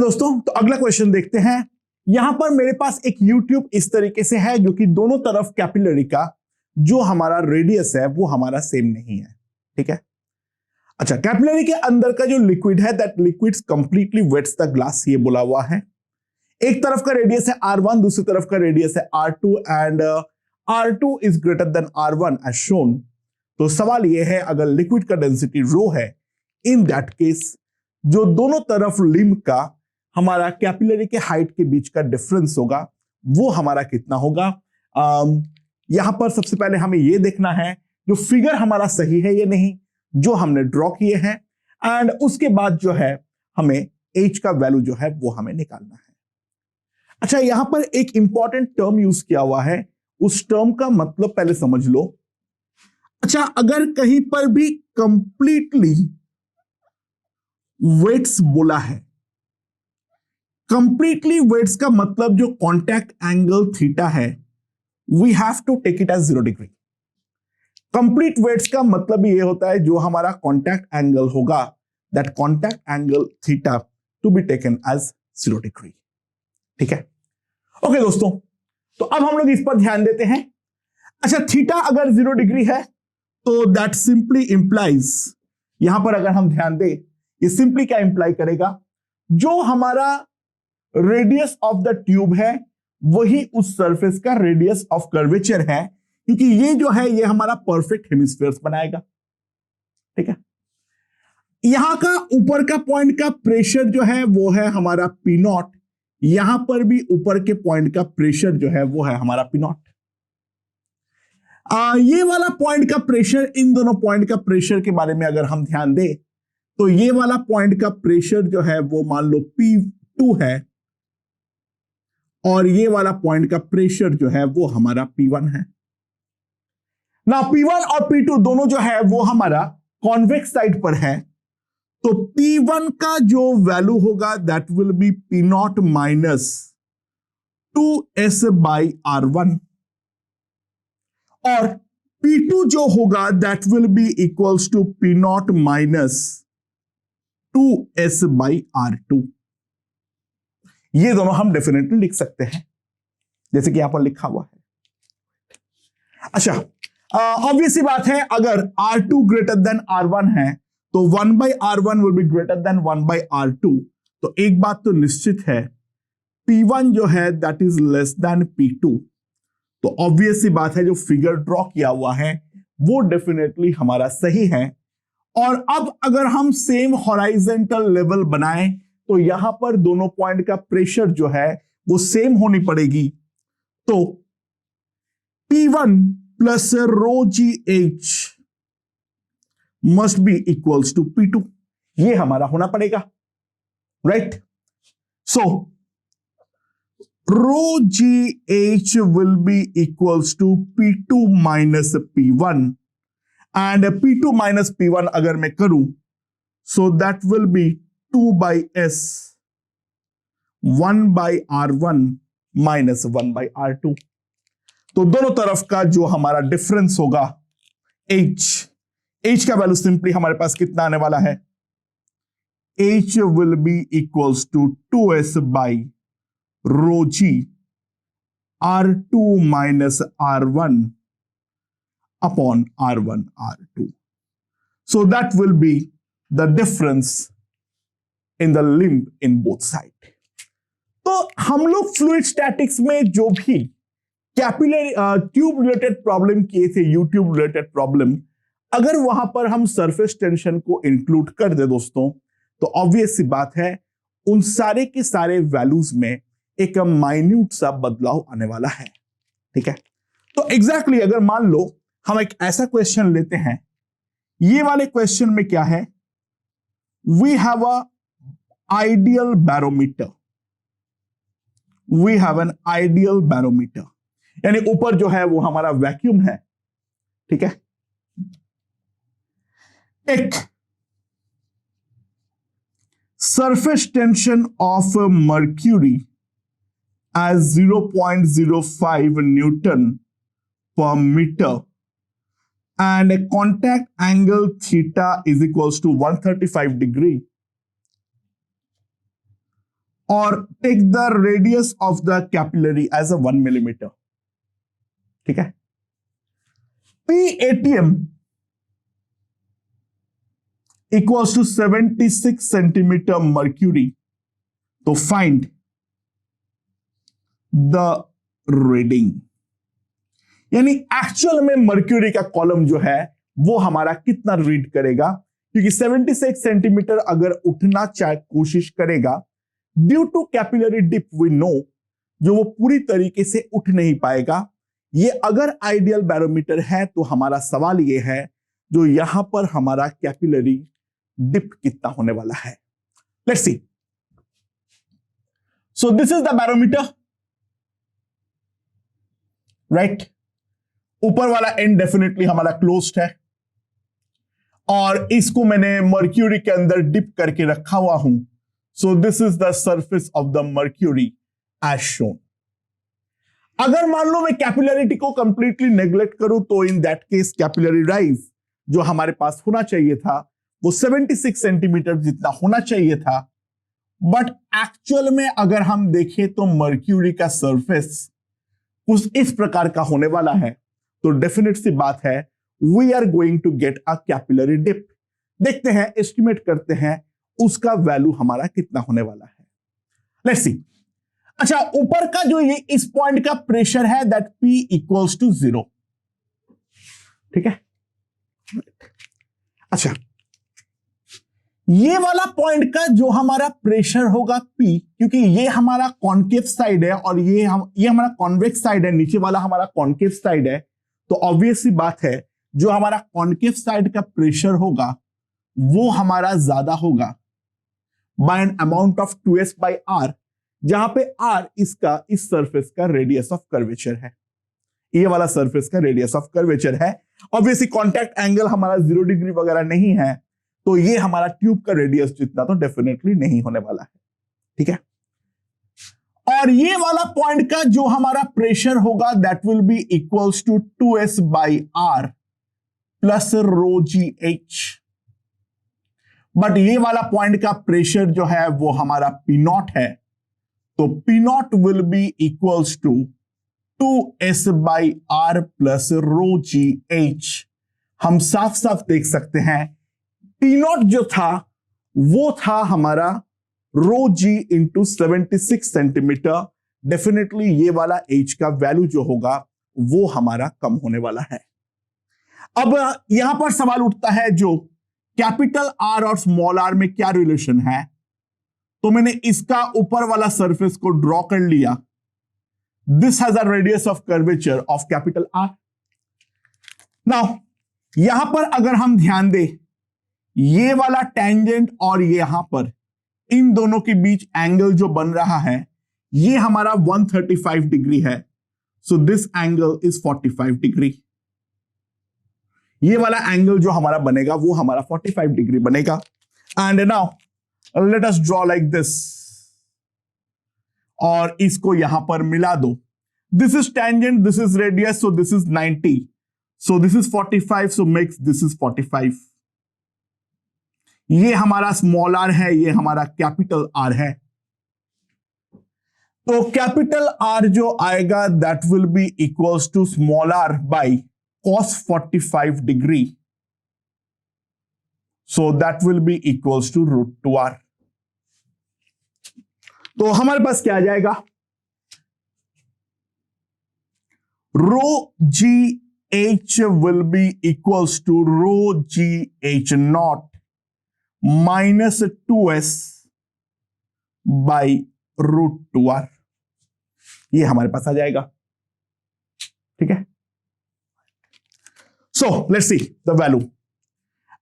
दोस्तों, तो अगला क्वेश्चन देखते हैं। यहां पर मेरे पास एक YouTube इस तरीके से है जो कि दोनों तरफ कैपिलरी का जो हमारा रेडियस है वो हमारा सेम नहीं है। ठीक है, अच्छा, कैपिलरी के अंदर का जो लिक्विड है that liquids completely wets the glass, ये बोला हुआ है। एक तरफ का रेडियस है R1, दूसरी तरफ का रेडियस है R2 and R2 is greater than R1 as shown. तो सवाल ये है, अगर लिक्विड का डेंसिटी रो है, इन दैट केस जो दोनों तरफ लिम्ब का हमारा कैपिलरी के हाइट के बीच का डिफरेंस होगा वो हमारा कितना होगा। यहां पर सबसे पहले हमें यह देखना है जो फिगर हमारा सही है या नहीं जो हमने ड्रॉ किए हैं, एंड उसके बाद जो है हमें h का वैल्यू जो है वो हमें निकालना है। अच्छा, यहां पर एक इंपॉर्टेंट टर्म यूज किया हुआ है, उस टर्म का मतलब पहले समझ लो। अच्छा, अगर कहीं पर भी कंप्लीटली वेट्स बोला है, कंप्लीटली वेट्स का मतलब जो कांटेक्ट एंगल थीटा है we have to take it as 0 degree. Complete wets का मतलब ये होता है जो हमारा कांटेक्ट एंगल होगा that contact angle theta to be taken as 0 degree. ठीक है, ओके दोस्तों, तो अब हम लोग इस पर ध्यान देते हैं। अच्छा, थीटा अगर 0 डिग्री है तो दैट सिंपली इंप्लाइज, यहां पर अगर हम ध्यान दें, ये सिंपली क्या इंप्लाई करेगा, जो हमारा रेडियस ऑफ द ट्यूब है वही उस सरफेस का रेडियस ऑफ कर्वेचर है, क्योंकि ये जो है ये हमारा परफेक्ट हेमिस्फीयर्स बनाएगा। ठीक है, यहां का ऊपर का पॉइंट का प्रेशर जो है वो है हमारा पी नॉट, यहां पर भी ऊपर के पॉइंट का प्रेशर जो है वो है हमारा पी नॉट। ये वाला पॉइंट का प्रेशर, इन दोनों पॉइंट का प्रेशर के बारे में अगर हम ध्यान दें तो ये वाला पॉइंट का प्रेशर जो है वो मान लो P2 है और ये वाला पॉइंट का प्रेशर जो है वो हमारा P1 है ना। P1 और P2 दोनों जो है वो हमारा कॉन्वेक्स साइड पर है, तो P1 का जो वैल्यू होगा that will be P0 minus 2s by R1 और P2 जो होगा that will be equals to P0 minus 2s by R2। ये दोनों हम डेफिनेटली लिख सकते हैं जैसे कि यहां पर लिखा हुआ है। अच्छा, ऑब्वियस बात है, अगर R2 ग्रेटर देन R1 है तो 1 by R1 will be greater than 1 by R2। तो एक बात तो निश्चित है, P1 जो है that is less than P2। तो ऑब्वियस सी बात है जो फिगर ड्रॉ किया हुआ है वो डेफिनेटली हमारा सही है। और अब अगर हम सेम हॉराइजेंटल लेवल बनाएं तो यहां पर दोनों पॉइंट का प्रेशर जो है वो सेम होनी पड़ेगी। तो P1 plus rho g h must be equals to P2, ये हमारा होना पड़ेगा, right. So rho g h will be equals to P2 minus P1 and P2 minus P1 अगर मैं करूं so that will be 2 by S 1 by R1 minus 1 by R2। तो दोनों तरफ का जो हमारा डिफरेंस होगा H का वैल्यू सिंपली हमारे पास कितना आने वाला है, H will be equals to 2s by rho g R2 minus R1 upon R1 R2. So that will be the difference in the limb in both side. तो हम लोग फ्लूइड स्टैटिक्स में जो भी कैपिलरी ट्यूब रिलेटेड प्रॉब्लम किए थे, YouTube related problem, अगर वहां पर हम सरफेस टेंशन को इंक्लूड कर दे दोस्तों तो ऑब्वियस सी बात है उन सारे के सारे वैल्यूज में एक माइन्यूट सा बदलाव आने वाला है। ठीक है, तो एग्जैक्टली अगर मान लो हम एक ऐसा क्वेश्चन लेते हैं, ये वाले क्वेश्चन में क्या है, we have a ideal barometer, we have an ideal barometer, यानी ऊपर जो है वो हमारा वैक्यूम है। ठीक है, एक surface tension of mercury as 0.05 newton per metre and a contact angle theta is equals to 135 degree और take the radius of the capillary as a 1 millimetre. ठीक है, PATM equals to 76 centimetre mercury. तो find the reading, यानी actual में mercury का column जो है वो हमारा कितना रीड करेगा, क्योंकि 76 सेंटीमीटर अगर उठना चाहे कोशिश करेगा, due to capillary dip we know जो वो पूरी तरीके से उठ नहीं पाएगा। ये अगर आइडियल बैरोमीटर है तो हमारा सवाल ये है जो यहां पर हमारा कैपिलरी डिप कितना होने वाला है। Let's see. So this is the barometer, right. ऊपर वाला एंड डेफिनेटली हमारा क्लोज्ड है और इसको मैंने मर्क्यूरी के अंदर डिप करके रखा हुआ हूं। So this is the surface of the mercury as shown. अगर मान लो मैं कैपिलरिटी को कंप्लीटली नेग्लेक्ट करूं तो in that case capillary rise जो हमारे पास होना चाहिए था वो 76 सेंटीमीटर जितना होना चाहिए था, बट एक्चुअल में अगर हम देखें तो मर्क्यूरी का सरफेस कुछ इस प्रकार का होने वाला है। तो डेफिनेट सी बात है we are going to get a capillary dip. देखते हैं, एस्टिमेट करते हैं उसका वैल्यू हमारा कितना होने वाला है। Let's see. अच्छा, ऊपर का जो ये इस पॉइंट का प्रेशर है दैट P इक्वल्स टू 0। ठीक है, अच्छा ये वाला पॉइंट का जो हमारा प्रेशर होगा P, क्योंकि ये हमारा कॉन्केव साइड है और ये हमारा कॉन्वेक्स साइड है, नीचे वाला हमारा कॉन्केव साइड है, तो ऑब्वियस सी बात है जो हमारा कॉन्केव साइड का प्रेशर होगा वो हमारा ज्यादा होगा bye an amount of 2s/r, जहां पे r इसका इस सरफेस का रेडियस ऑफ कर्वेचर है। ये वाला सरफेस का रेडियस ऑफ कर्वेचर है। ऑब्वियसली कांटेक्ट एंगल हमारा 0 डिग्री वगैरह नहीं है, तो ये हमारा ट्यूब का रेडियस जितना तो डेफिनेटली नहीं होने वाला है। ठीक है, और ये वाला पॉइंट का जो हमारा प्रेशर होगा that will be equals to 2s/r plus ρgh। But ये वाला पॉइंट का प्रेशर जो है वो हमारा P0 है, तो P0 will be equals to 2s/r plus ρgh। हम साफ साफ देख सकते हैं P0 जो था वो था हमारा ρg इंटू 76 सेंटीमीटर। डेफिनेटली ये वाला h का वैल्यू जो होगा वो हमारा कम होने वाला है। अब यहां पर सवाल उठता है जो कैपिटल R और स्मॉल r में क्या रिलेशन है, तो मैंने इसका ऊपर वाला सरफेस को ड्रॉ कर लिया। This has a radius of curvature of capital R। Now यहां पर अगर हम ध्यान दें, ये वाला टेंजेंट और यहां पर इन दोनों के बीच एंगल जो बन रहा है ये हमारा 135 डिग्री है। So this angle is 45 degree. ये वाला एंगल जो हमारा बनेगा वो हमारा 45 डिग्री बनेगा। And now let us draw like this, और इसको यहां पर मिला दो। This is tangent, this is radius, so this is 90, so this is 45, so makes this is 45। ये हमारा स्मॉल r है, ये हमारा कैपिटल R है। तो कैपिटल R जो आएगा that will be equals to small r by cos 45 degree, so that will be equals to √2r। तो हमारे पास क्या आ जाएगा, ρgh will be equals to ρgh0 minus 2s by √2r। ये हमारे पास आ जाएगा। ठीक है, so let's see the value.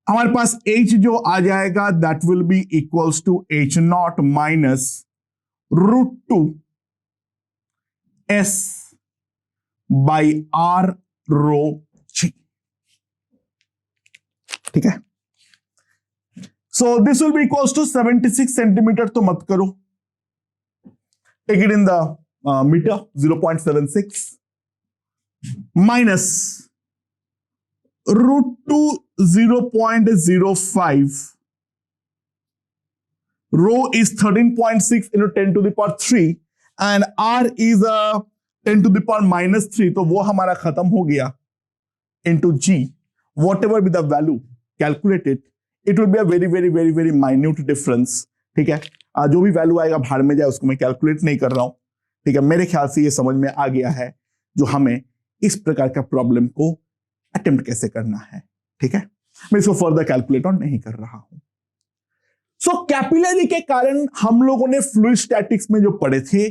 हमारे पास h जो आ जाएगा that will be equals to h0 minus √2s by r ρg। ठीक है, so this will be equals to 76 centimetre, तो मत करो, take it in the metre, 0.76 minus √2 0.05 rho is 13.6 into 10 to the power 3 and r is 10 to the power minus 3, तो वो हमारा खत्म हो गया into g, whatever be the value calculated, it will be a very very very very minute difference. ठीक है, जो भी वैल्यू आएगा भाड़ में जाए, उसको मैं कैलकुलेट नहीं कर रहा हूं. ठीक है, मेरे ख्याल से ये समझ में आ गया है जो हमें इस प्रकार का प्रॉब्लम को अटेम्प्ट कैसे करना है. ठीक है, मैं इसको फर्दर कैलकुलेट ऑन नहीं कर रहा हूं. सो कैपिलरी के कारण हम लोगों ने फ्लूइड स्टैटिक्स में जो पढ़े थे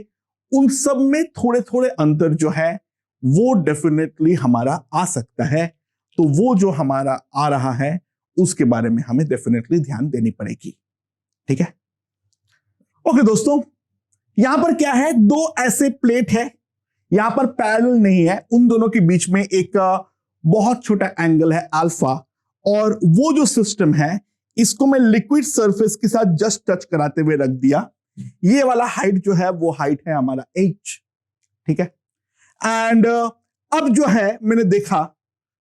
उन सब में थोड़े थोड़े अंतर जो है वो डेफिनेटली हमारा आ सकता है. तो वो जो हमारा आ रहा है उसके बारे में हमें डेफिनेटली ध्यान देनी पड़ेगी. ठीक है, ओके दोस्तों, यहां पर क्या है, दो ऐसे प्लेट है, यहां पर पैरेलल नहीं है, उन दोनों के बीच में एक बहुत छोटा एंगल है अल्फा, और वो जो सिस्टम है इसको मैं लिक्विड सरफेस के साथ जस्ट टच कराते हुए रख दिया. ये वाला हाइट जो है वो हाइट है हमारा h. ठीक है, एंड अब जो है मैंने देखा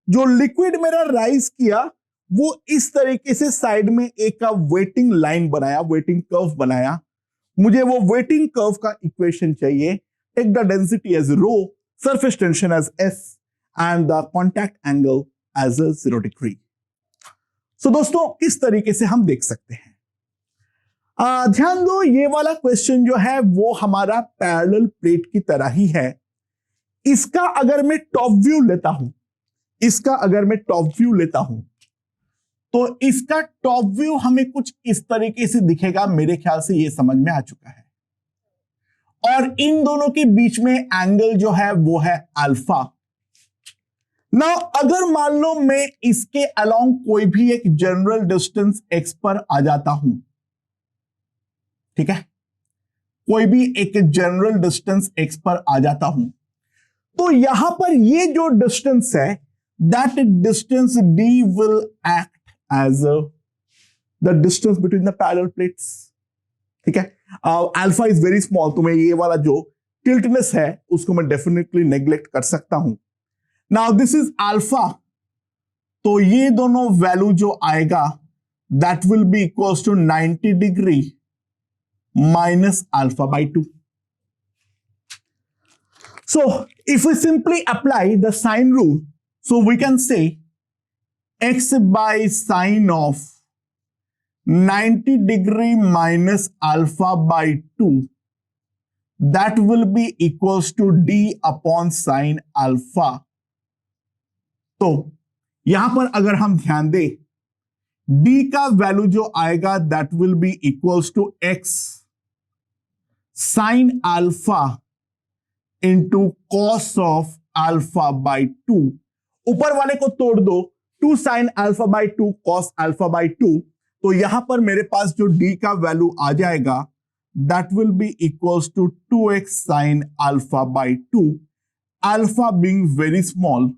जो लिक्विड मेरा राइज किया वो इस तरीके से साइड में एक वेटिंग लाइन बनाया, वेटिंग कर्व बनाया. मुझे वो वेटिंग कर्व का इक्वेशन चाहिए. Take the density as rho, surface tension as s and the contact angle as 0 degree. So दोस्तों इस तरीके से हम देख सकते हैं. ध्यान दो, ये वाला क्वेश्चन जो है वो हमारा पैरेलल प्लेट की तरह ही है. इसका अगर मैं टॉप व्यू लेता हूं, तो इसका टॉप व्यू हमें कुछ इस तरीके से दिखेगा. मेरे ख्याल से ये समझ में आ चुका है. और इन दोनों के बीच में एंगल जो है वो है अल्फा. नाउ अगर मान लो मैं इसके अलोंग कोई भी एक जनरल डिस्टेंस x पर आ जाता हूं, ठीक है, कोई भी एक जनरल डिस्टेंस x पर आ जाता हूं, तो यहां पर ये जो डिस्टेंस है that distance d will act as the distance between the parallel plates. ठीक है, अल्फा इज वेरी स्मॉल, तो मैं ये वाला जो टिल्टनेस है उसको मैं डेफिनेटली नेग्लेक्ट कर सकता हूं. नाउ दिस इज अल्फा, तो ये दोनों वैल्यू जो आएगा that will be equals to 90 degree minus alpha by 2. So if we simply apply the sine rule, so we can say x by sine of 90 degree minus alpha by 2, that will be equals to d upon sine alpha. तो यहां पर अगर हम ध्यान दें, d का value जो आएगा that will be equals to x sine alpha into cos of alpha by 2. ऊपर वाले को तोड़ दो, 2 sine alpha by 2 cos alpha by 2, तो यहां पर मेरे पास जो d का वैल्यू आ जाएगा that will be equals to 2x sine alpha by 2. Alpha being very small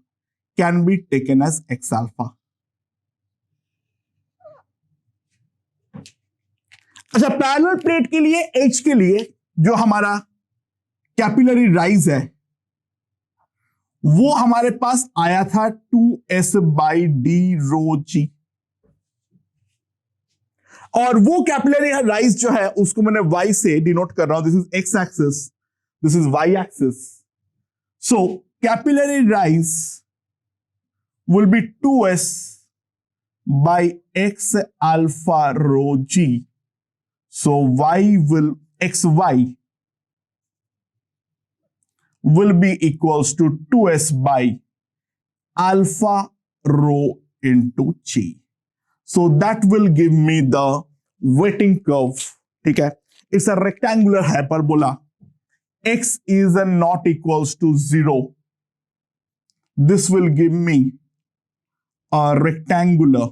can be taken as x alpha. अच्छा, पैरेलल प्लेट के लिए h के लिए जो हमारा कैपिलरी राइज है वो हमारे पास आया था 2s बाई डी रो जी, और वो कैपिलरी राइज जो है उसको मैंने y से डिनोट कर रहा हूं. This is x axis, this is y axis. So capillary rise will be 2s by x alpha rho g. So xy will be equals to 2s by alpha rho into g. So that will give me the weighting curve. ठीक है, it's a rectangular hyperbola. X is not equals to 0. This will give me a rectangular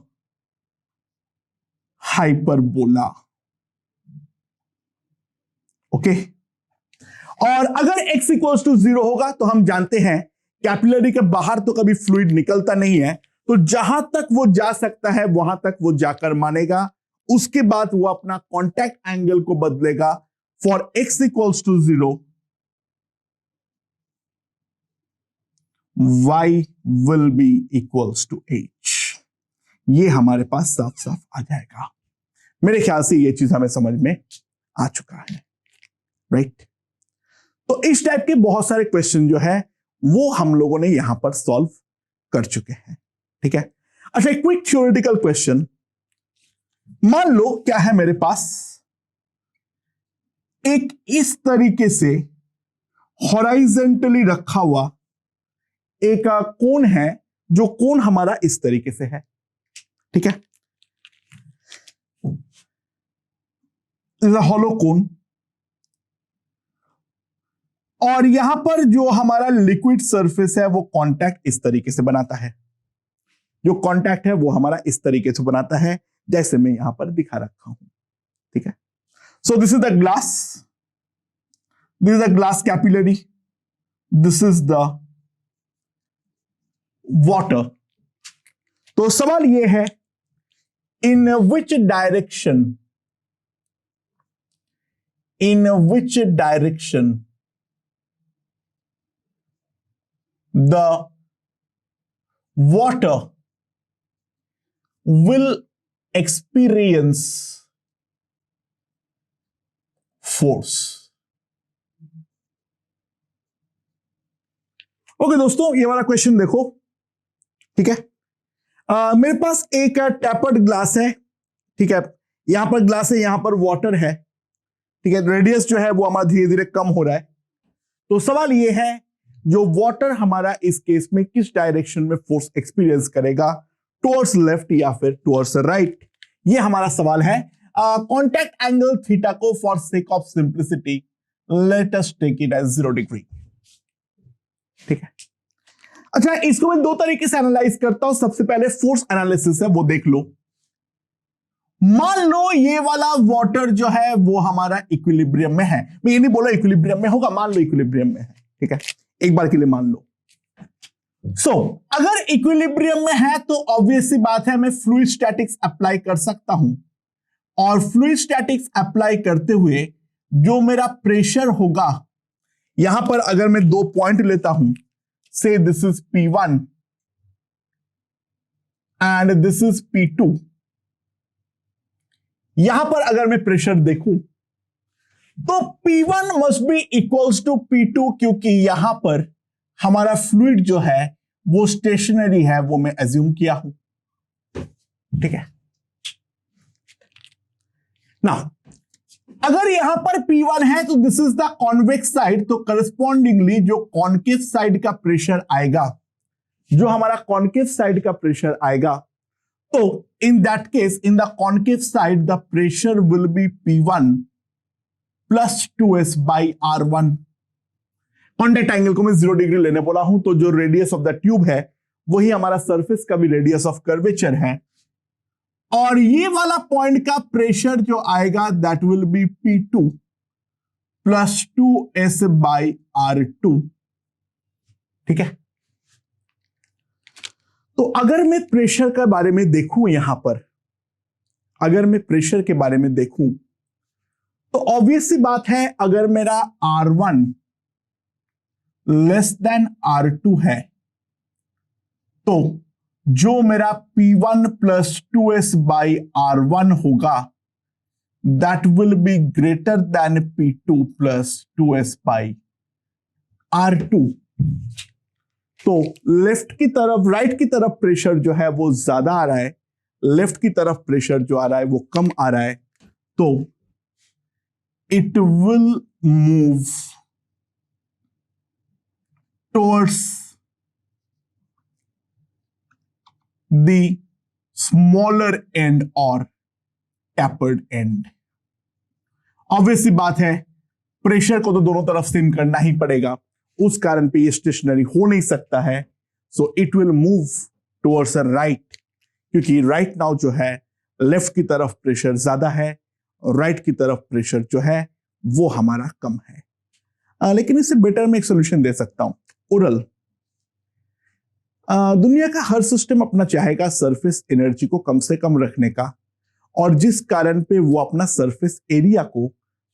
hyperbola. Okay, और अगर x equals to 0 होगा तो हम जानते हैं capillary के बाहर तो कभी फ्लूइड निकलता नहीं है, तो जहां तक वो जा सकता है वहां तक वो जाकर मानेगा. उसके बाद वो अपना कॉन्टैक्ट एंगल को बदलेगा. For x equals to 0 y will be equals to h. ये हमारे पास साफ साफ आ जाएगा. मेरे ख्याल से ये चीज हमें समझ में आ चुका है, राइट। तो इस टाइप के बहुत सारे क्वेश्चन जो है वो हम लोगों ने यहां पर सॉल्व कर चुके हैं, ठीक है। अच्छा, क्विक थ्योरेटिकल क्वेश्चन, मान लो क्या है मेरे पास एक इस तरीके से हॉराइजेंटली रखा हुआ एक कोन है, जो कोन हमारा इस तरीके से है, ठीक है, इज अ हॉलो कोन। और यहां पर जो हमारा लिक्विड सरफेस है वो कांटेक्ट इस तरीके से बनाता है, जो कांटेक्ट है वो हमारा इस तरीके से बनाता है जैसे मैं यहां पर दिखा रखा हूं, ठीक है। So this is the glass, this is the glass capillary, this is the water. तो सवाल यह है, in which direction the water will experience force। Okay दोस्तों, ये वाला क्वेश्चन देखो, ठीक है। मेरे पास एक टैपर्ड ग्लास है, ठीक है, यहां पर ग्लास है, यहां पर वाटर है, ठीक है। रेडियस जो है वो हमारा धीरे धीरे कम हो रहा है। तो सवाल ये है, जो वाटर हमारा इस केस में किस डायरेक्शन में फोर्स एक्सपीरियंस करेगा, टुवर्ड्स लेफ्ट या फिर टुवर्ड्स राइट, ये हमारा सवाल है। कॉन्टैक्ट एंगल थीटा को for sake of simplicity let us take it as 0 degree, ठीक है। अच्छा, इसको मैं दो तरीके से एनालाइज करता हूं। सबसे पहले फोर्स एनालिसिस है, वो देख लो। मान लो ये वाला वाटर जो है वो हमारा इक्विलिब्रियम में है, मैं ये नहीं बोला इक्विलिब्रियम में होगा, मान लो इक्विलिब्रियम में है, ठीक है, एक बार के लिए मान लो। सो अगर इक्विलिब्रियम में है तो ऑब्वियस सी बात है, मैं फ्लूइड स्टैटिक्स अप्लाई कर सकता हूं, और फ्लूइड स्टैटिक्स अप्लाई करते हुए जो मेरा प्रेशर होगा, यहां पर अगर मैं दो पॉइंट लेता हूं, से this is P1 and this is P2, यहां पर अगर मैं प्रेशर देखूं तो P1 must be equals to P2, क्योंकि यहां पर हमारा फ्लूइड जो है वो स्टेशनरी है, वो मैं एज्यूम किया हूं, ठीक है ना। अगर यहां पर P1 है तो this is the convex side, तो करस्पॉन्डिंगली जो कॉन्केव साइड का प्रेशर आएगा, जो हमारा कॉन्केव साइड का प्रेशर आएगा, तो in that case in the concave side the pressure will be P1 plus 2s by R1। Contact angle को मैं 0 डिग्री लेने बोला हूं, तो जो रेडियस ऑफ द ट्यूब है वही हमारा सरफेस का भी रेडियस ऑफ कर्वेचर है, और ये वाला पॉइंट का प्रेशर जो आएगा that will B P2 plus 2s by R2, ठीक है। तो अगर मैं प्रेशर के बारे में देखूं, यहां पर अगर मैं प्रेशर के बारे में देखूं तो ऑब्वियस सी बात है, अगर मेरा R1 लेस देन R2 है तो जो मेरा P1 plus 2s by R1 होगा that will be greater than P2 plus 2s by R2। तो लेफ्ट की तरफ, राइट की तरफ प्रेशर जो है वो ज्यादा आ रहा है, लेफ्ट की तरफ प्रेशर जो आ रहा है वो कम आ रहा है, तो it will move towards the smaller end or tapered end। Obviously बात है, प्रेशर को तो दोनों तरफ सेम करना ही पड़ेगा, उस कारण पे ये स्टेशनरी हो नहीं सकता है। So it will move towards right, क्योंकि राइट नाउ जो है लेफ्ट की तरफ प्रेशर ज्यादा है, राइट की तरफ प्रेशर जो है वो हमारा कम है। लेकिन इससे बेटर मैं एक सोल्यूशन दे सकता हूं, ओरल। दुनिया का हर सिस्टम अपना चाहेगा सरफेस एनर्जी को कम से कम रखने का, और जिस कारण पे वो अपना सरफेस एरिया को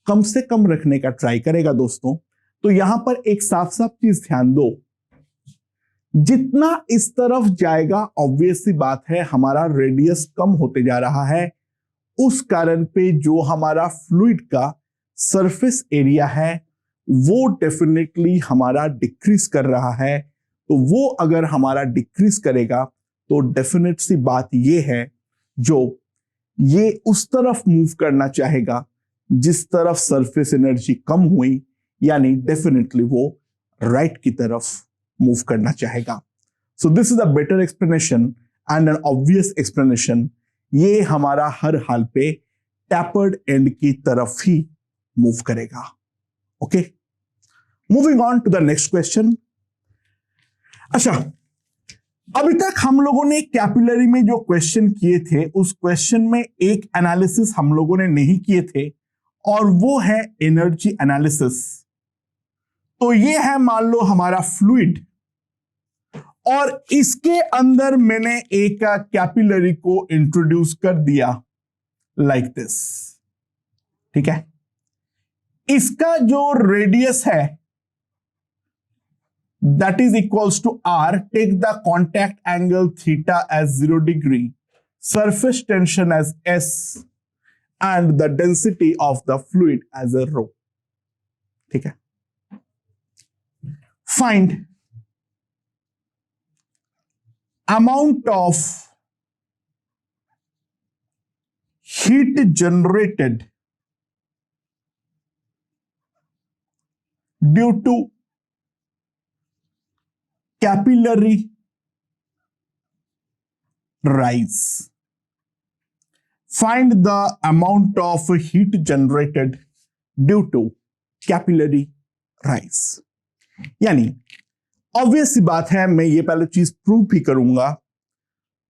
कम से कम रखने का ट्राई करेगा दोस्तों। तो यहां पर एक साफ साफ चीज ध्यान दो, जितना इस तरफ जाएगा ऑब्वियस सी बात है हमारा रेडियस कम होते जा रहा है, उस कारण पे जो हमारा फ्लूइड का सरफेस एरिया है वो डेफिनेटली हमारा डिक्रीज कर रहा है। तो वो अगर हमारा डिक्रीज करेगा तो डेफिनेट सी बात ये है जो ये उस तरफ मूव करना चाहेगा जिस तरफ सरफेस एनर्जी कम हुई, यानी डेफिनेटली वो राइट की तरफ मूव करना चाहेगा। So this is a better explanation and an obvious explanation. ये हमारा हर हाल पे टैपर्ड एंड की तरफ ही मूव करेगा। Okay, moving on to the next question. अच्छा, अभी तक हम लोगों ने कैपिलरी में जो क्वेश्चन किए थे उस क्वेश्चन में एक एनालिसिस हम लोगों ने नहीं किए थे और वो है एनर्जी एनालिसिस। तो ये है मान लो हमारा फ्लूइड और इसके अंदर मैंने एक कैपिलरी को इंट्रोड्यूस कर दिया लाइक दिस। ठीक है, इसका जो रेडियस है that is equals to R, take the contact angle theta as 0 degree, surface tension as S, and the density of the fluid as a rho. ठीक है, find amount of heat generated due to capillary rise. Find the amount of heat generated due to capillary rise. यानी obvious सी बात है, मैं ये पहले चीज prove भी करूंगा,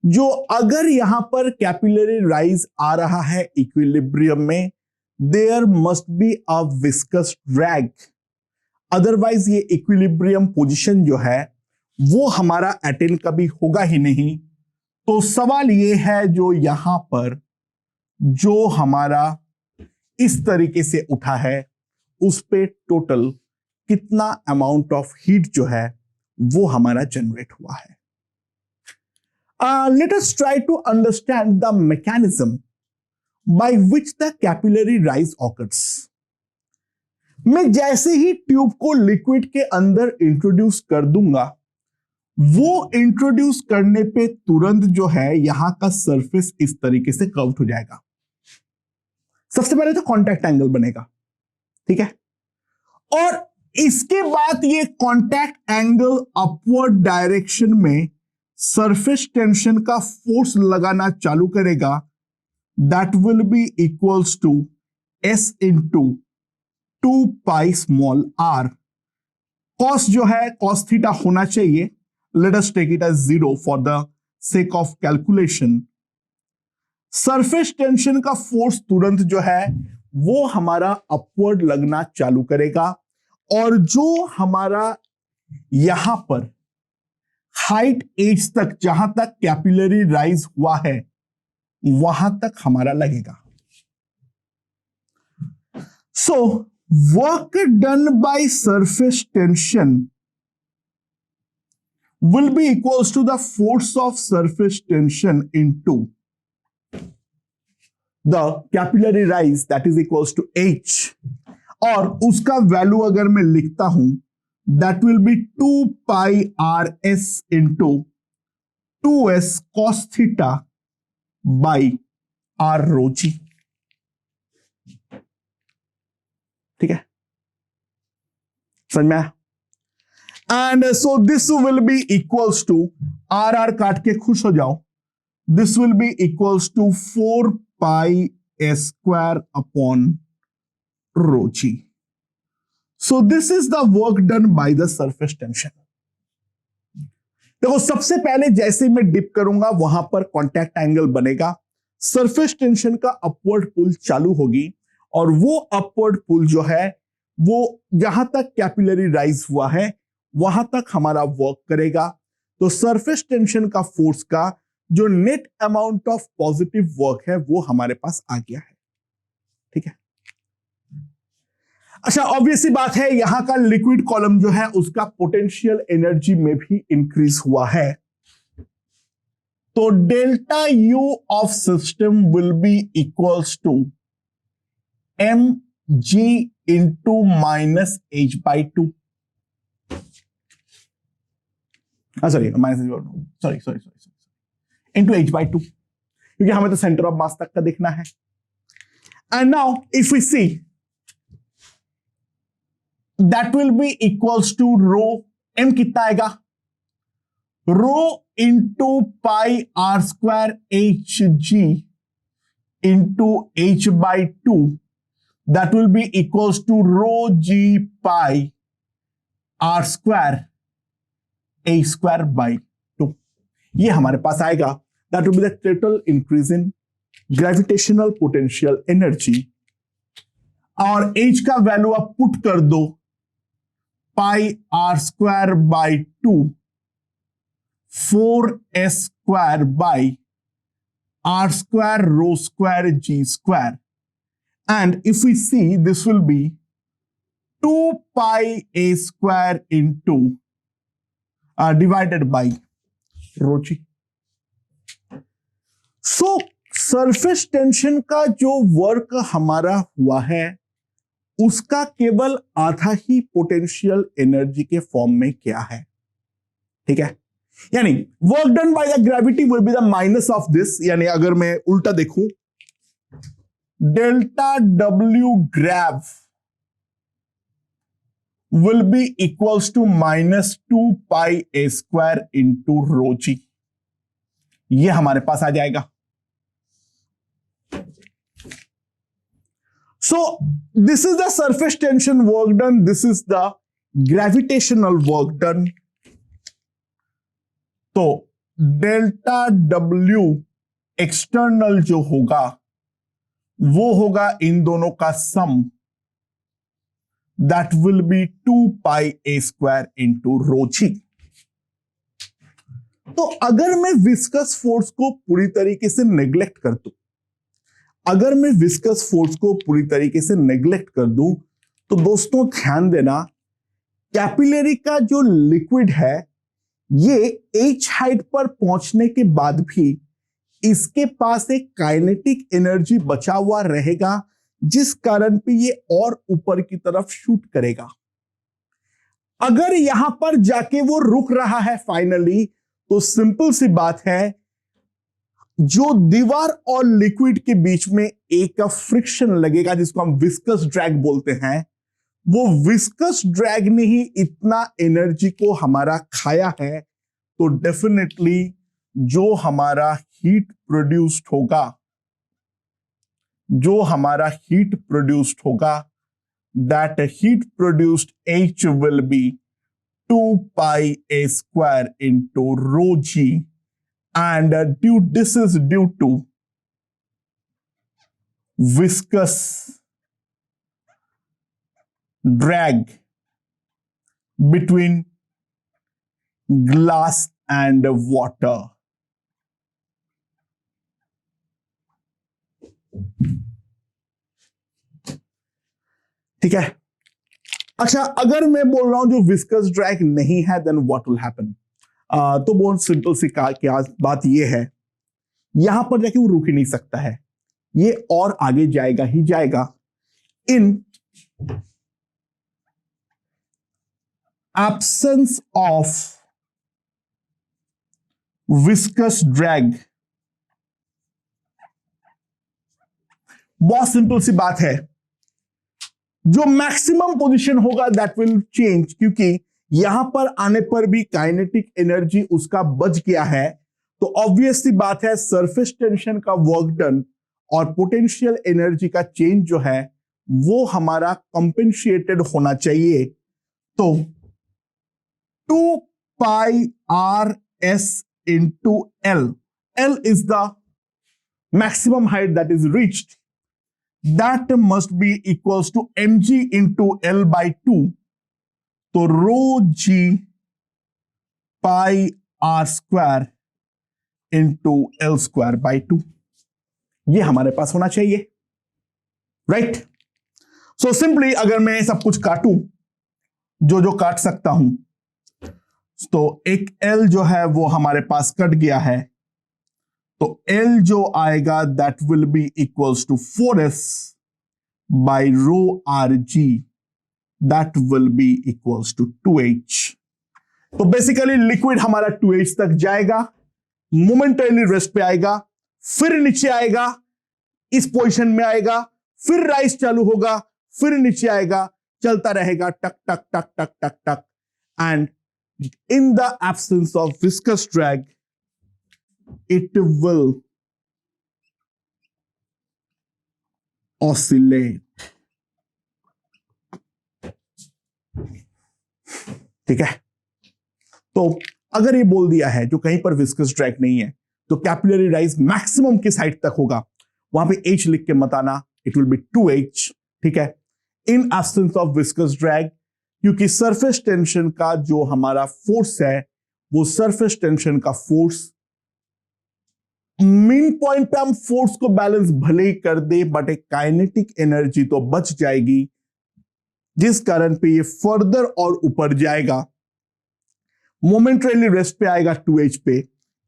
जो अगर यहां पर कैपिलरी राइज आ रहा है इक्विलिब्रियम में, there must be a viscous drag, otherwise ये इक्विलिब्रियम पोजीशन जो है वो हमारा अटेन कभी होगा ही नहीं। तो सवाल ये है जो यहां पर जो हमारा इस तरीके से उठा है उस पे टोटल कितना अमाउंट ऑफ हीट जो है वो हमारा जनरेट हुआ है। Let us try to understand the mechanism by which the capillary rise occurs. मैं जैसे ही ट्यूब को लिक्विड के अंदर इंट्रोड्यूस कर दूंगा, वो इंट्रोड्यूस करने पे तुरंत जो है यहां का सरफेस इस तरीके से कर्व हो जाएगा। सबसे पहले तो कांटेक्ट एंगल बनेगा, ठीक है, और इसके बाद ये कांटेक्ट एंगल अपवर्ड डायरेक्शन में सरफेस टेंशन का फोर्स लगाना चालू करेगा। That will be equals to S into 2 pi small r। Cos जो है कॉस थीटा होना चाहिए, let us take it as 0 for the sake of calculation। Surface tension का फोर्स तुरंत जो है वो हमारा अपवर्ड लगना चालू करेगा और जो हमारा यहां पर हाइट एज तक, जहां तक कैपिलरी राइज हुआ है वहां तक हमारा लगेगा। So work done by surface tension will be equals to the force of surface tension into the capillary rise, that is equals to H, और उसका वैल्यू अगर मैं लिखता हूं that will be 2 pi RS into 2S cos theta by R rho G। ठीक है, समझ में आया? And so this will be equals to R काट के खुश हो जाओ, this will be equals to 4 pi S square upon rho G। So this is the work done by the surface tension। देखो, सबसे पहले जैसे मैं डिप करूंगा वहां पर कांटेक्ट एंगल बनेगा, सरफेस टेंशन का अपवर्ड पुल चालू होगी और वो अपवर्ड पुल जो है वो जहां तक कैपिलरी राइज हुआ है वहां तक हमारा वर्क करेगा। तो सरफेस टेंशन का फोर्स का जो net amount of positive work है वो हमारे पास आ गया है। ठीक है, अच्छा, ऑब्वियसली बात है यहां का लिक्विड कॉलम जो है उसका पोटेंशियल एनर्जी में भी इंक्रीज हुआ है। तो delta U of system will be equals to m g into minus h by two, sorry into H by two, क्योंकि हमें तो सेंटर ऑफ मास तक का देखना है। And now if we see that will be equals to rho, M कितना आएगा, rho into pi R square H G into H by two, that will be equals to rho G pi R square A square by two. ये हमारे पास आएगा, that will be the total increase in gravitational potential energy. और H का value आप put कर दो pi R square by to 4s square by r square rho square g square, and if we see this will be 2 pi a square into divided by rho g। So surface tension का जो work हमारा हुआ है उसका केवल आधा ही potential energy के फॉर्म में क्या है, ठीक है। यानी work done by the gravity will be the minus of this, यानी अगर मैं उल्टा देखूं, delta W grav will be equals to minus 2 pi a square into rho g। ये हमारे पास आ जाएगा। So this is the surface tension work done, this is the gravitational work done। तो डेल्टा डब्ल्यू एक्सटर्नल जो होगा वो होगा इन दोनों का सम, that will be 2 pi a square into rho g। तो अगर मैं विस्कस फोर्स को पूरी तरीके से नेग्लेक्ट कर दूं, अगर मैं विस्कस फोर्स को पूरी तरीके से नेग्लेक्ट कर दूं, तो दोस्तों ध्यान देना, कैपिलरी का जो लिक्विड है ये H हाइट पर पहुंचने के बाद भी इसके पास एक काइनेटिक एनर्जी बचा हुआ रहेगा, जिस कारण पे ये और ऊपर की तरफ शूट करेगा। अगर यहां पर जाके वो रुक रहा है फाइनली, तो सिंपल सी बात है, जो दीवार और लिक्विड के बीच में एक फ्रिक्शन लगेगा जिसको हम विस्कस ड्रैग बोलते हैं, वो विस्कस ड्रैग ने ही इतना एनर्जी को हमारा खाया है। तो डेफिनेटली जो हमारा हीट प्रोड्यूस्ड होगा, जो हमारा हीट प्रोड्यूस्ड होगा, that heat produced H will be 2 pi a square into rho g, and this is due to viscous drag between glass and water। ठीक है। अच्छा, अगर मैं बोल रहा हूं जो विस्कस ड्रैग नहीं है, देन व्हाट विल हैपन? तो बहुत सिंपल सी क्या बात ये है, यहां पर जाके वो रुक ही नहीं सकता है, ये और आगे जाएगा ही जाएगा। इन एब्सेंस ऑफ विस्कस ड्रैग, बहुत सिंपल सी बात है, जो मैक्सिमम पोजीशन होगा दैट विल चेंज, क्योंकि यहां पर आने पर भी काइनेटिक एनर्जी उसका बच गया है। तो ऑब्वियस सी बात है, सरफेस टेंशन का वर्क डन और पोटेंशियल एनर्जी का चेंज जो है वो हमारा कंपेंसेटेड होना चाहिए। तो 2 pi r s into L, L is the maximum height that is reached, that must be equals to mg into L by 2। तो rho g pi r square into L square by 2, ये हमारे पास होना चाहिए, right. So simply अगर मैं सब कुछ काटूं, जो जो काट सकता हूं, तो एक L जो है वो हमारे पास कट गया है, तो L जो आएगा that will be equals to 4s by rho r g, that will be equals to 2h। तो बेसिकली लिक्विड हमारा 2h तक जाएगा, मोमेंटरी रेस्ट पे आएगा, फिर नीचे आएगा, इस पोजीशन में आएगा, फिर राइज चालू होगा, फिर नीचे आएगा, चलता रहेगा टक टक टक टक टक टक। And in the absence of viscous drag it will oscillate। ठीक है, तो अगर ये बोल दिया है जो कहीं पर विस्कस ड्रैग नहीं है तो कैपिलरी राइज मैक्सिमम किस हाइट तक होगा, वहां पे h लिख के मत आना, इट विल बी 2h। ठीक है, in absence of viscous drag, क्योंकि सरफेस टेंशन का जो हमारा फोर्स है वो सरफेस टेंशन का फोर्स मेन पॉइंट पे हम फोर्स को बैलेंस भले ही कर दे बट एक काइनेटिक एनर्जी तो बच जाएगी, जिस कारण पे ये फर्दर और ऊपर जाएगा, मोमेंटरीली रेस्ट पे आएगा 2h पे,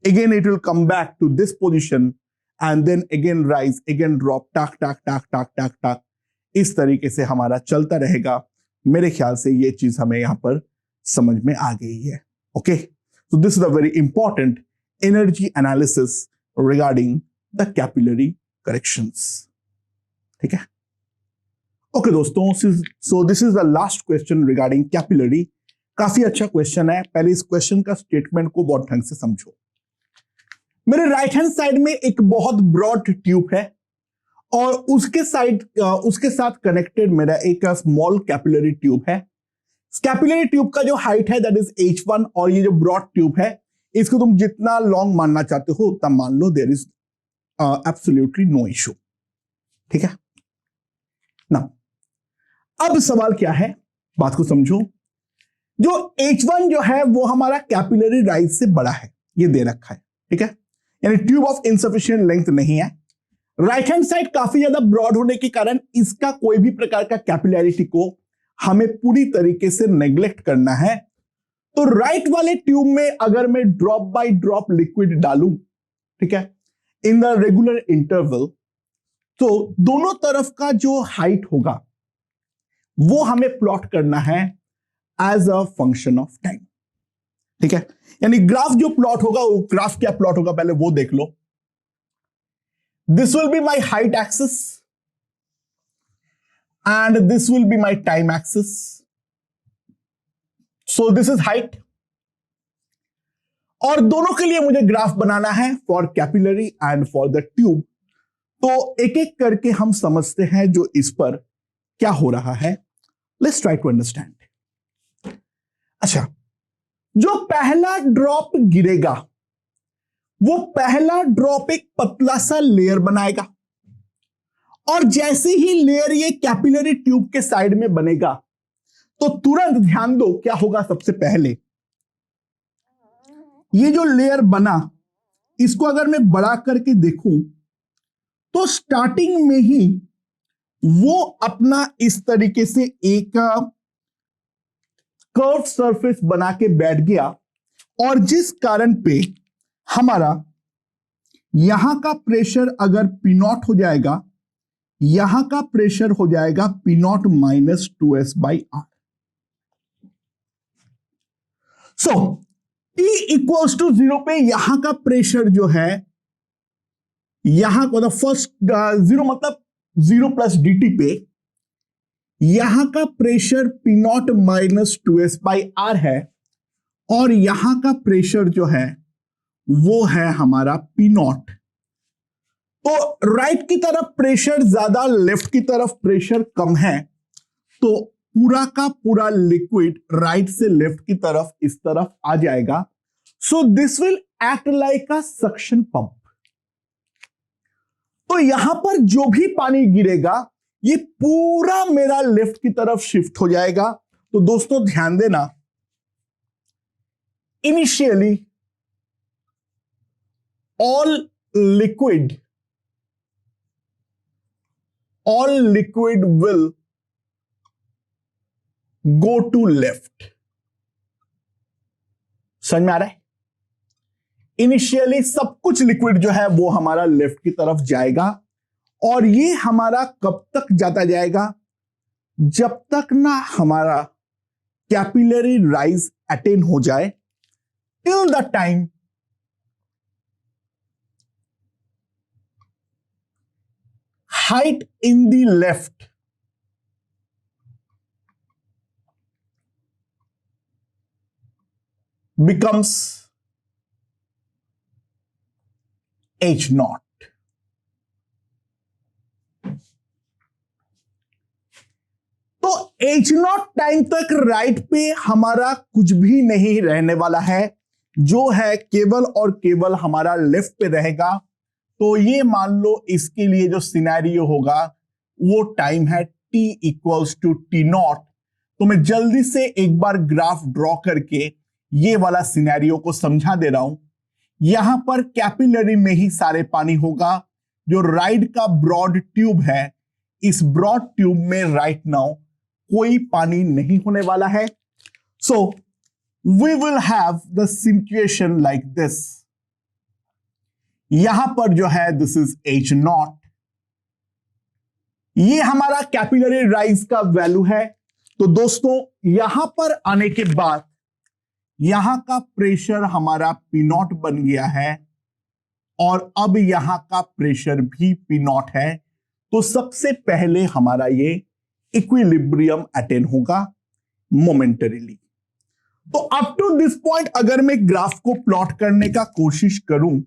again it will come back to this position and then again rise, again drop, टाक टाक टाक टाक टाक टाक, इस तरीके से हमारा चलता रहेगा। मेरे ख्याल से ये चीज हमें यहां पर समझ में आ गई है। Okay, so this is a very important energy analysis regarding the capillary corrections। ठीक है, ओके दोस्तों, so this is the last question regarding capillary। काफी अच्छा क्वेश्चन है, पहले इस क्वेश्चन का स्टेटमेंट को बहुत ढंग से समझो। मेरे राइट हैंड साइड में एक बहुत ब्रॉड ट्यूब है और उसके साथ कनेक्टेड मेरा एक स्मॉल कैपिलरी ट्यूब है। कैपिलरी ट्यूब का जो हाइट है दैट इज h1 और ये जो ब्रॉड ट्यूब है इसको तुम जितना लॉन्ग मानना चाहते हो उतना मान लो, there is absolutely no issue. ठीक है ना, अब सवाल क्या है, बात को समझो। जो h1 जो है वो हमारा कैपिलरी राइज से बड़ा है, ये दे रखा है। ठीक है, यानी ट्यूब ऑफ इनसफिशिएंट लेंथ नहीं है। राइट हैंड साइड काफी ज्यादा ब्रॉड होने के कारण इसका कोई भी प्रकार का कैपिलैरिटी को हमें पूरी तरीके से नेग्लेक्ट करना है। तो राइट वाले ट्यूब में अगर मैं ड्रॉप बाय ड्रॉप लिक्विड डालूं, ठीक है, इन द रेगुलर इंटरवल, तो दोनों तरफ का जो हाइट होगा वो हमें प्लॉट करना है as a function of time. ठीक है, यानी ग्राफ जो प्लॉट होगा वो ग्राफ क्या प्लॉट होगा पहले वो देख लो। This will be my height axis and this will be my time axis. So this is height, और दोनों के लिए मुझे ग्राफ बनाना है for capillary and for the tube. तो एक एक करके हम समझते हैं जो इस पर क्या हो रहा है। Let's try to understand. अच्छा, जो पहला ड्रॉप गिरेगा वो पहला ड्रॉप एक पतला सा लेयर बनाएगा, और जैसे ही लेयर ये कैपिलरी ट्यूब के साइड में बनेगा तो तुरंत ध्यान दो क्या होगा। सबसे पहले ये जो लेयर बना इसको अगर मैं बड़ा करके देखूं तो स्टार्टिंग में ही वो अपना इस तरीके से एक कर्व सरफेस बना के बैठ गया, और जिस कारण पे हमारा यहां का प्रेशर अगर P0 हो जाएगा, यहां का प्रेशर हो जाएगा P0 minus 2s by r. So T equals to 0 पे यहां का प्रेशर जो है, यहां को फर्स्ट 0 मतलब 0 प्लस dt पे यहां का pressure P0 minus 2s by are है, और यहां का प्रेशर जो है वो है हमारा P0। तो राइट की तरफ प्रेशर ज्यादा, लेफ्ट की तरफ प्रेशर कम है, तो पूरा का पूरा लिक्विड राइट से लेफ्ट की तरफ इस तरफ आ जाएगा। सो this will act like a suction pump. तो यहां पर जो भी पानी गिरेगा ये पूरा मेरा लेफ्ट की तरफ शिफ्ट हो जाएगा। तो दोस्तों ध्यान देना, initially all liquid will go to left। समझ में आ रहा है? इनिशियली सब कुछ लिक्विड जो है वो हमारा लेफ्ट की तरफ जाएगा, और ये हमारा कब तक जाता जाएगा, जब तक ना हमारा कैपिलरी राइज अटेन हो जाए, till the time height in the left becomes H naught. तो H naught टाइम तक राइट पे हमारा कुछ भी नहीं रहने वाला है, जो है केवल और केवल हमारा लेफ्ट पे रहेगा। तो ये मान लो इसके लिए जो सिनेरियो होगा वो टाइम है t equals to t naught. तो मैं जल्दी से एक बार ग्राफ ड्रॉ करके ये वाला सिनेरियो को समझा दे रहा हूं। यहां पर कैपिलरी में ही सारे पानी होगा। जो राइट का ब्रॉड ट्यूब है, इस ब्रॉड ट्यूब में राइट नाउ कोई पानी नहीं होने वाला है। So we will have the situation like this. यहां पर जो है दिस इज H नॉट, ये हमारा कैपिलरी राइज का वैल्यू है। तो दोस्तों यहां पर आने के बाद यहां का प्रेशर हमारा P नॉट बन गया है, और अब यहां का प्रेशर भी P नॉट है। तो सबसे पहले हमारा ये इक्विलिब्रियम अटेन होगा मोमेंटरीली। तो अप टू दिस पॉइंट अगर मैं ग्राफ को प्लॉट करने का कोशिश करूं,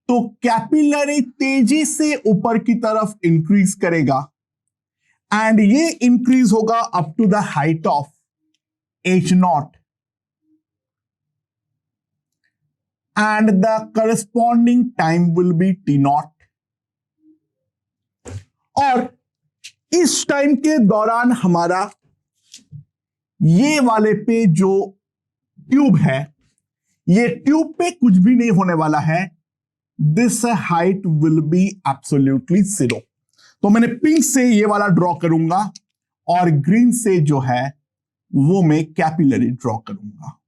तो कैपिलरी तेजी से ऊपर की तरफ इंक्रीज करेगा, एंड ये इंक्रीज होगा up to the height of H naught, and the corresponding time will be T naught. और इस टाइम के दौरान हमारा ये वाले पे जो ट्यूब है, ये ट्यूब पे कुछ भी नहीं होने वाला है। This height will be absolutely zero. तो मैंने पिंक से ये वाला ड्रॉ करूंगा, और ग्रीन से जो है वो मैं कैपिलरी ड्रॉ करूंगा।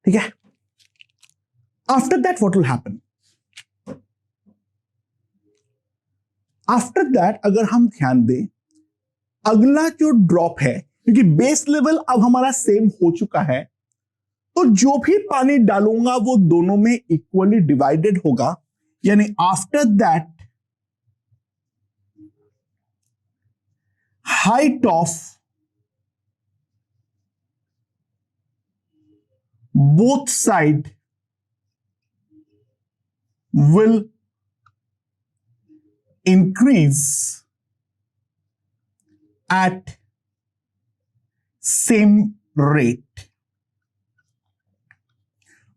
ठीक है। After that what will happen? After that अगर हम ध्यान दें, अगला जो ड्रॉप है, क्योंकि बेस लेवल अब हमारा सेम हो चुका है, तो जो भी पानी डालूंगा वो दोनों में इक्वली डिवाइडेड होगा। यानी after that height of both side will increase at same rate।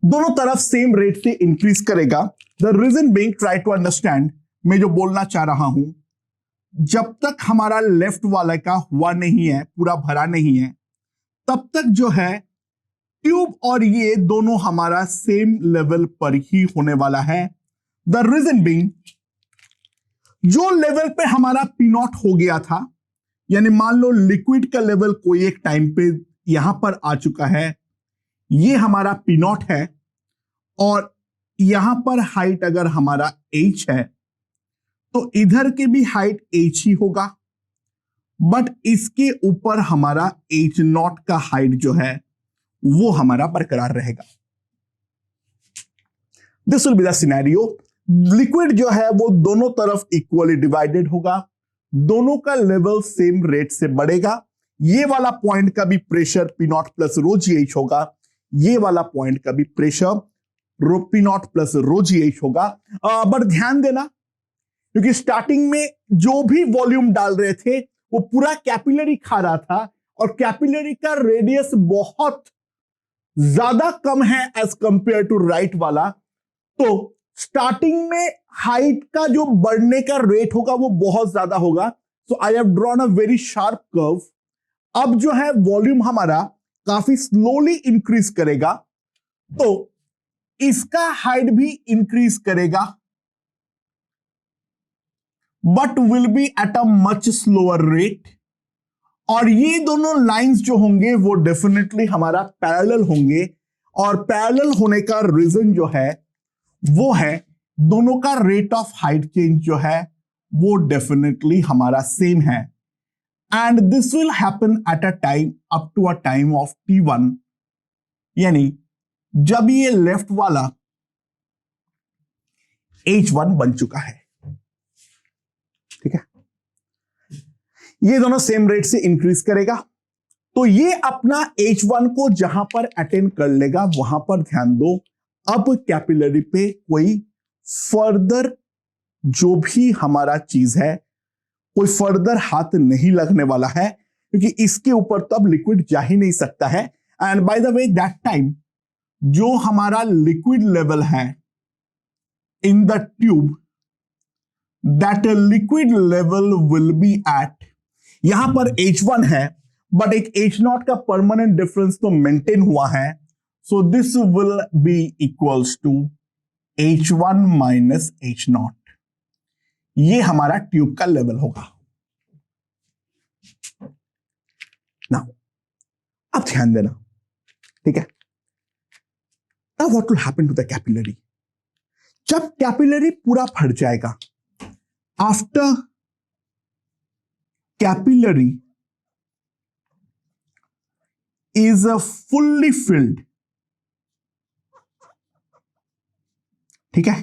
दोनों तरफ सेम रेट से इंक्रीज करेगा। The reason being, try to understand, मैं जो बोलना चाह रहा हूं, जब तक हमारा लेफ्ट वाला का हुआ नहीं है, पूरा भरा नहीं है, तब तक जो है ट्यूब और ये दोनों हमारा सेम लेवल पर ही होने वाला है। द रीजन बीइंग, जो लेवल पे हमारा P नॉट हो गया था, यानी मान लो लिक्विड का लेवल कोई एक टाइम पे यहां पर आ चुका है, ये हमारा P नॉट है, और यहां पर हाइट अगर हमारा H है, तो इधर के भी हाइट H ही होगा, बट इसके ऊपर हमारा H नॉट का हाइट जो है वो हमारा बरकरार रहेगा। This will be the scenario. Liquid जो है वो दोनों तरफ इक्वली डिवाइडेड होगा, दोनों का लेवल सेम रेट से बढ़ेगा। ये वाला पॉइंट का भी pressure P not plus row GH होगा, ये वाला पॉइंट का भी pressure P not plus row GH होगा। बट ध्यान देना, क्योंकि स्टार्टिंग में जो भी वॉल्यूम डाल रहे थे वो पूरा कैपिलरी खा रहा था, और कैपिलरी का रेडियस बहुत ज्यादा कम है एज कंपेयर टू राइट वाला। तो स्टार्टिंग में हाइट का जो बढ़ने का रेट होगा वो बहुत ज्यादा होगा। So I have drawn a very sharp curve. अब जो है वॉल्यूम हमारा काफी स्लोली इंक्रीज करेगा, तो इसका हाइट भी इंक्रीज करेगा, but will be at a much slower rate. और ये दोनों लाइंस जो होंगे वो डेफिनेटली हमारा पैरेलल होंगे, और पैरेलल होने का रीजन जो है वो है दोनों का रेट ऑफ हाइट चेंज जो है वो डेफिनेटली हमारा सेम है, and this will happen at a time up to a time of t1, यानी जब ये लेफ्ट वाला h1 बन चुका है। ठीक है, ये दोनों सेम रेट से इंक्रीज करेगा, तो ये अपना h1 को जहां पर अटेंड कर लेगा वहां पर ध्यान दो, अब कैपिलरी पे कोई फर्दर जो भी हमारा चीज है कोई फर्दर हाथ नहीं लगने वाला है, क्योंकि इसके ऊपर तो अब लिक्विड जा ही नहीं सकता है। And by the way that time जो हमारा लिक्विड लेवल है in the tube, that liquid level will be at, यहां पर H1 है बट एक H0 का परमानेंट डिफरेंस तो मेंटेन हुआ है, so this will be equals to H1 minus H0। ये हमारा ट्यूब का लेवल होगा। नाउ अब ध्यान देना, ठीक है। Now what will happen to the capillary, जब कैपिलरी पूरा भर जाएगा, after capillary is a fully filled, ठीक है,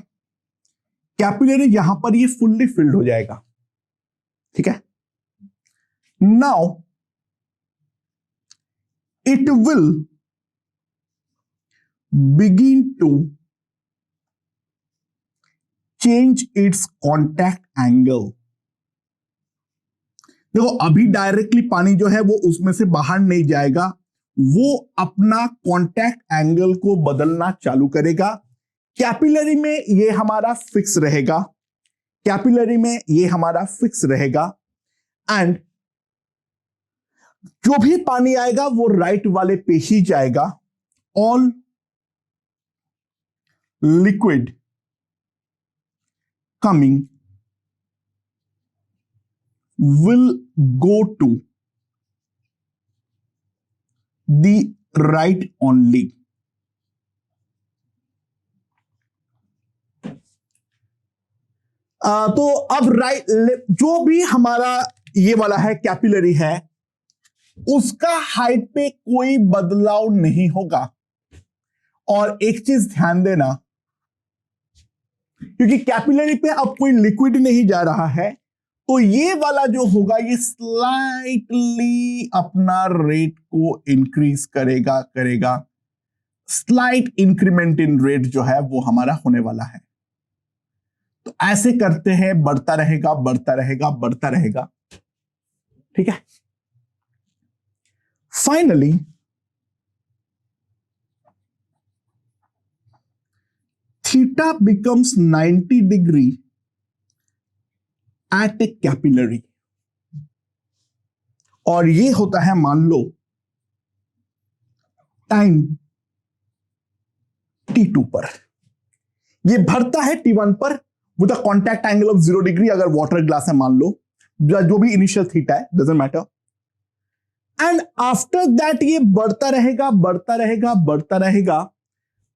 कैपिलरी यहां पर ये फुल्ली फिल्ड हो जाएगा। ठीक है, now it will begin to change its contact angle. देखो अभी डायरेक्टली पानी जो है वो उसमें से बाहर नहीं जाएगा, वो अपना कॉन्टैक्ट एंगल को बदलना चालू करेगा। कैपिलरी में ये हमारा फिक्स रहेगा, कैपिलरी में ये हमारा फिक्स रहेगा, एंड जो भी पानी आएगा वो राइट वाले पे ही जाएगा। All liquid coming will go to the right only। तो अब राइट जो भी हमारा ये वाला है कैपिलरी है उसका हाइट पे कोई बदलाव नहीं होगा। और एक चीज ध्यान देना, क्योंकि कैपिलरी पे अब कोई लिक्विड नहीं जा रहा है, तो ये वाला जो होगा ये स्लाइटली अपना रेट को इंक्रीज करेगा। स्लाइट इंक्रीमेंट इन रेट जो है वो हमारा होने वाला है। तो ऐसे करते हैं, बढ़ता रहेगा। ठीक है, finally theta becomes 90 degree at A capillary, और ये होता है मान लो टाइम T2 पर। ये भरता है T1 पर with a contact angle of 0 degree, अगर वाटर ग्लास है मान लो, जो भी इनिशियल थीटा है doesn't matter. And after that ये बढ़ता रहेगा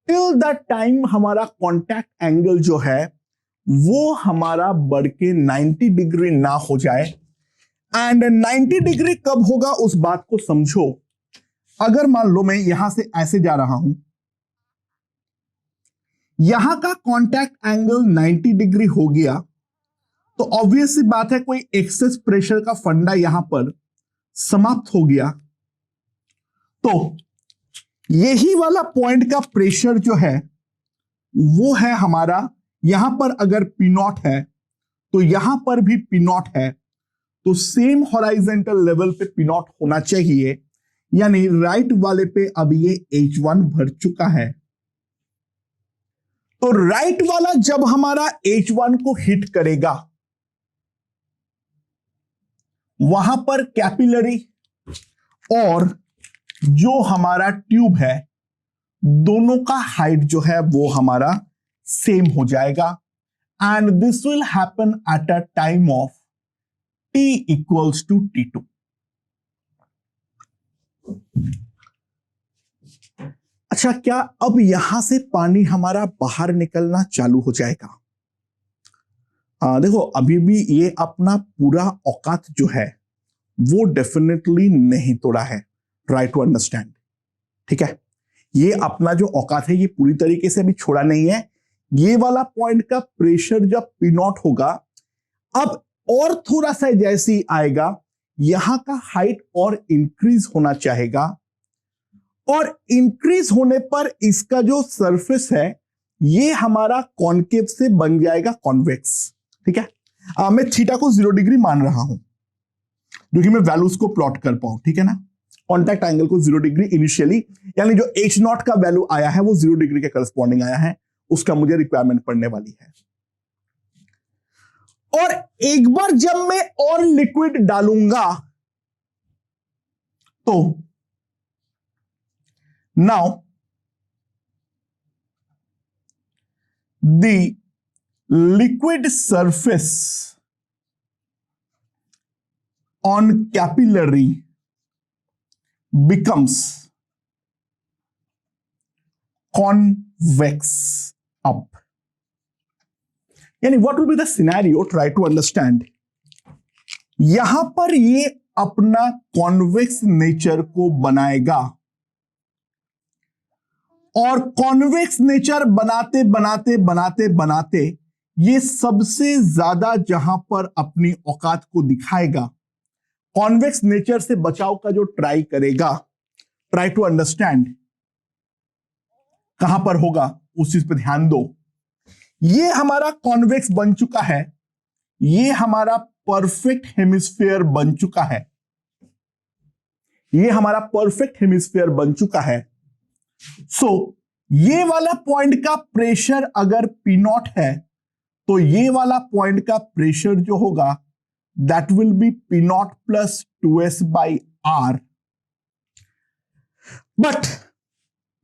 टिल द टाइम हमारा कॉन्टैक्ट एंगल जो है वो हमारा बढ़ के 90 डिग्री ना हो जाए। एंड 90 डिग्री कब होगा उस बात को समझो। अगर मान लो मैं यहां से ऐसे जा रहा हूं, यहां का कॉन्टैक्ट एंगल 90 डिग्री हो गया, तो ऑब्वियस सी बात है कोई एक्सेस प्रेशर का फंडा यहां पर समाप्त हो गया। तो यही वाला पॉइंट का प्रेशर जो है वो है हमारा, यहां पर अगर P0 है तो यहां पर भी P0 है, तो सेम हॉराइजेंटल लेवल पे P0 होना चाहिए, यानी राइट वाले पे अब ये H1 भर चुका है। तो राइट वाला जब हमारा H1 को हिट करेगा, वहां पर कैपिलरी और जो हमारा ट्यूब है दोनों का हाइट जो है वो हमारा सेम हो जाएगा, and this will happen at a time of T equals to T2। अच्छा, क्या अब यहां से पानी हमारा बाहर निकलना चालू हो जाएगा? देखो, अभी भी ये अपना पूरा औकात जो है वो डेफिनेटली नहीं तोड़ा है। ट्राई टू अंडरस्टैंड, ठीक है? ये अपना जो औकात है ये पूरी तरीके से अभी छोड़ा नहीं है। ये वाला पॉइंट का प्रेशर जब पी नॉट होगा, अब और थोड़ा सा जैसे ही आएगा, यहां का हाइट और इंक्रीज होना चाहेगा, और इंक्रीज होने पर इसका जो सरफेस है ये हमारा कॉनकेव से बन जाएगा कॉन्वेक्स, ठीक है? मैं थीटा को 0 डिग्री मान रहा हूं जो कि मैं वैल्यूज को प्लॉट कर पाऊं, ठीक है ना? कॉन्टैक्ट एंगल को 0 डिग्री इनिशियली, यानी जो h नॉट का वैल्यू आया है वो 0 डिग्री के करस्पॉन्डिंग आया है, उसका मुझे रिक्वायरमेंट पड़ने वाली है। और एक बार जब मैं और लिक्विड डालूंगा तो now the liquid surface on capillary becomes convex up. यानी what will be the scenario? Try to understand. यहां पर ये अपना कॉन्वेक्स नेचर को बनाएगा, और कॉन्वेक्स नेचर बनाते बनाते बनाते बनाते ये सबसे ज्यादा जहां पर अपनी औकात को दिखाएगा, कॉन्वेक्स नेचर से बचाव का जो ट्राई करेगा, ट्राई टू अंडरस्टैंड कहां पर होगा उस चीज पे ध्यान दो। ये हमारा कॉन्वेक्स बन चुका है, ये हमारा परफेक्ट हेमिस्फीयर बन चुका है, ये हमारा परफेक्ट हेमिस्फीयर बन चुका है। सो ये वाला पॉइंट का प्रेशर अगर पी नॉट है तो ये वाला पॉइंट का प्रेशर जो होगा that will be P not plus 2s by R, but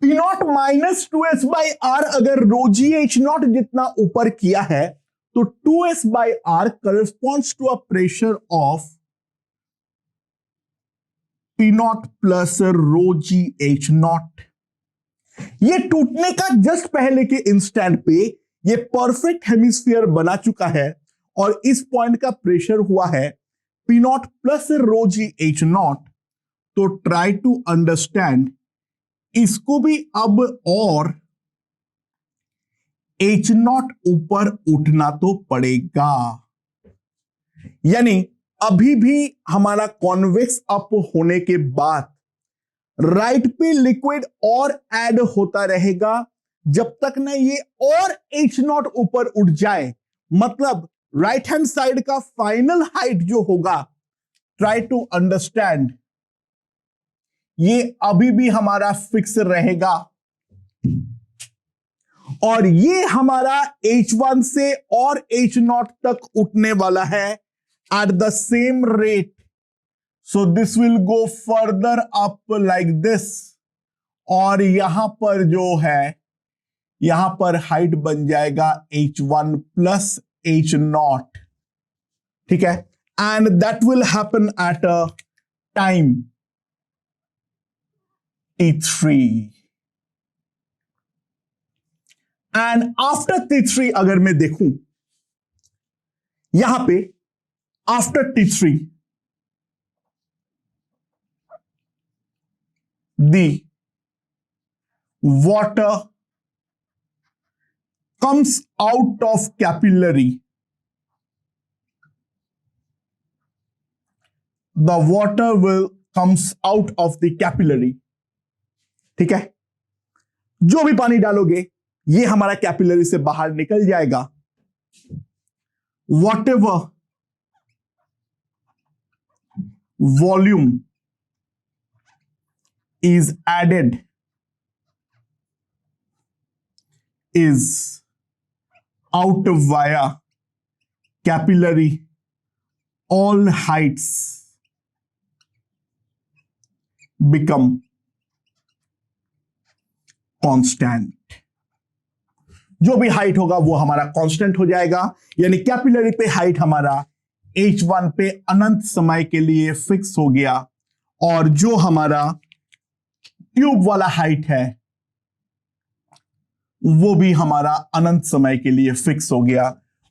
P not minus 2s by R अगर रोजी एच नॉट जितना ऊपर किया है तो 2s by R corresponds to a pressure of P not plus rho g H not. ये टूटने का just पहले के इंस्टेंट पे ये परफेक्ट हेमिस्फीयर बना चुका है, और इस पॉइंट का प्रेशर हुआ है P not plus rho g H not. तो ट्राई टू अंडरस्टैंड, इसको भी अब और एच नॉट ऊपर उठना तो पड़ेगा, यानी अभी भी हमारा कॉन्वेक्स अप होने के बाद राइट पे लिक्विड और ऐड होता रहेगा जब तक ना ये और एच नॉट ऊपर उठ जाए, मतलब राइट हैंड साइड का फाइनल हाइट जो होगा, ट्राई टू अंडरस्टैंड, ये अभी भी हमारा फिक्स रहेगा, और ये हमारा H1 से और H0 तक उठने वाला है at the same rate. So this will go further up like this, और यहां पर जो है यहां पर हाइट बन जाएगा H1 प्लस H0, ठीक है? And that will happen at a time T3, and after T3 अगर मैं देखूं यहां पे after T3 the water comes out of capillary, the water will comes out of the capillary, ठीक है? जो भी पानी डालोगे ये हमारा कैपिलरी से बाहर निकल जाएगा। whatever volume is added is out via capillary, all heights become constant। जो भी हाइट होगा वो हमारा कांस्टेंट हो जाएगा, यानी कैपिलरी पे हाइट हमारा H1 पे अनंत समय के लिए फिक्स हो गया, और जो हमारा ट्यूब वाला हाइट है वो भी हमारा अनंत समय के लिए फिक्स हो गया।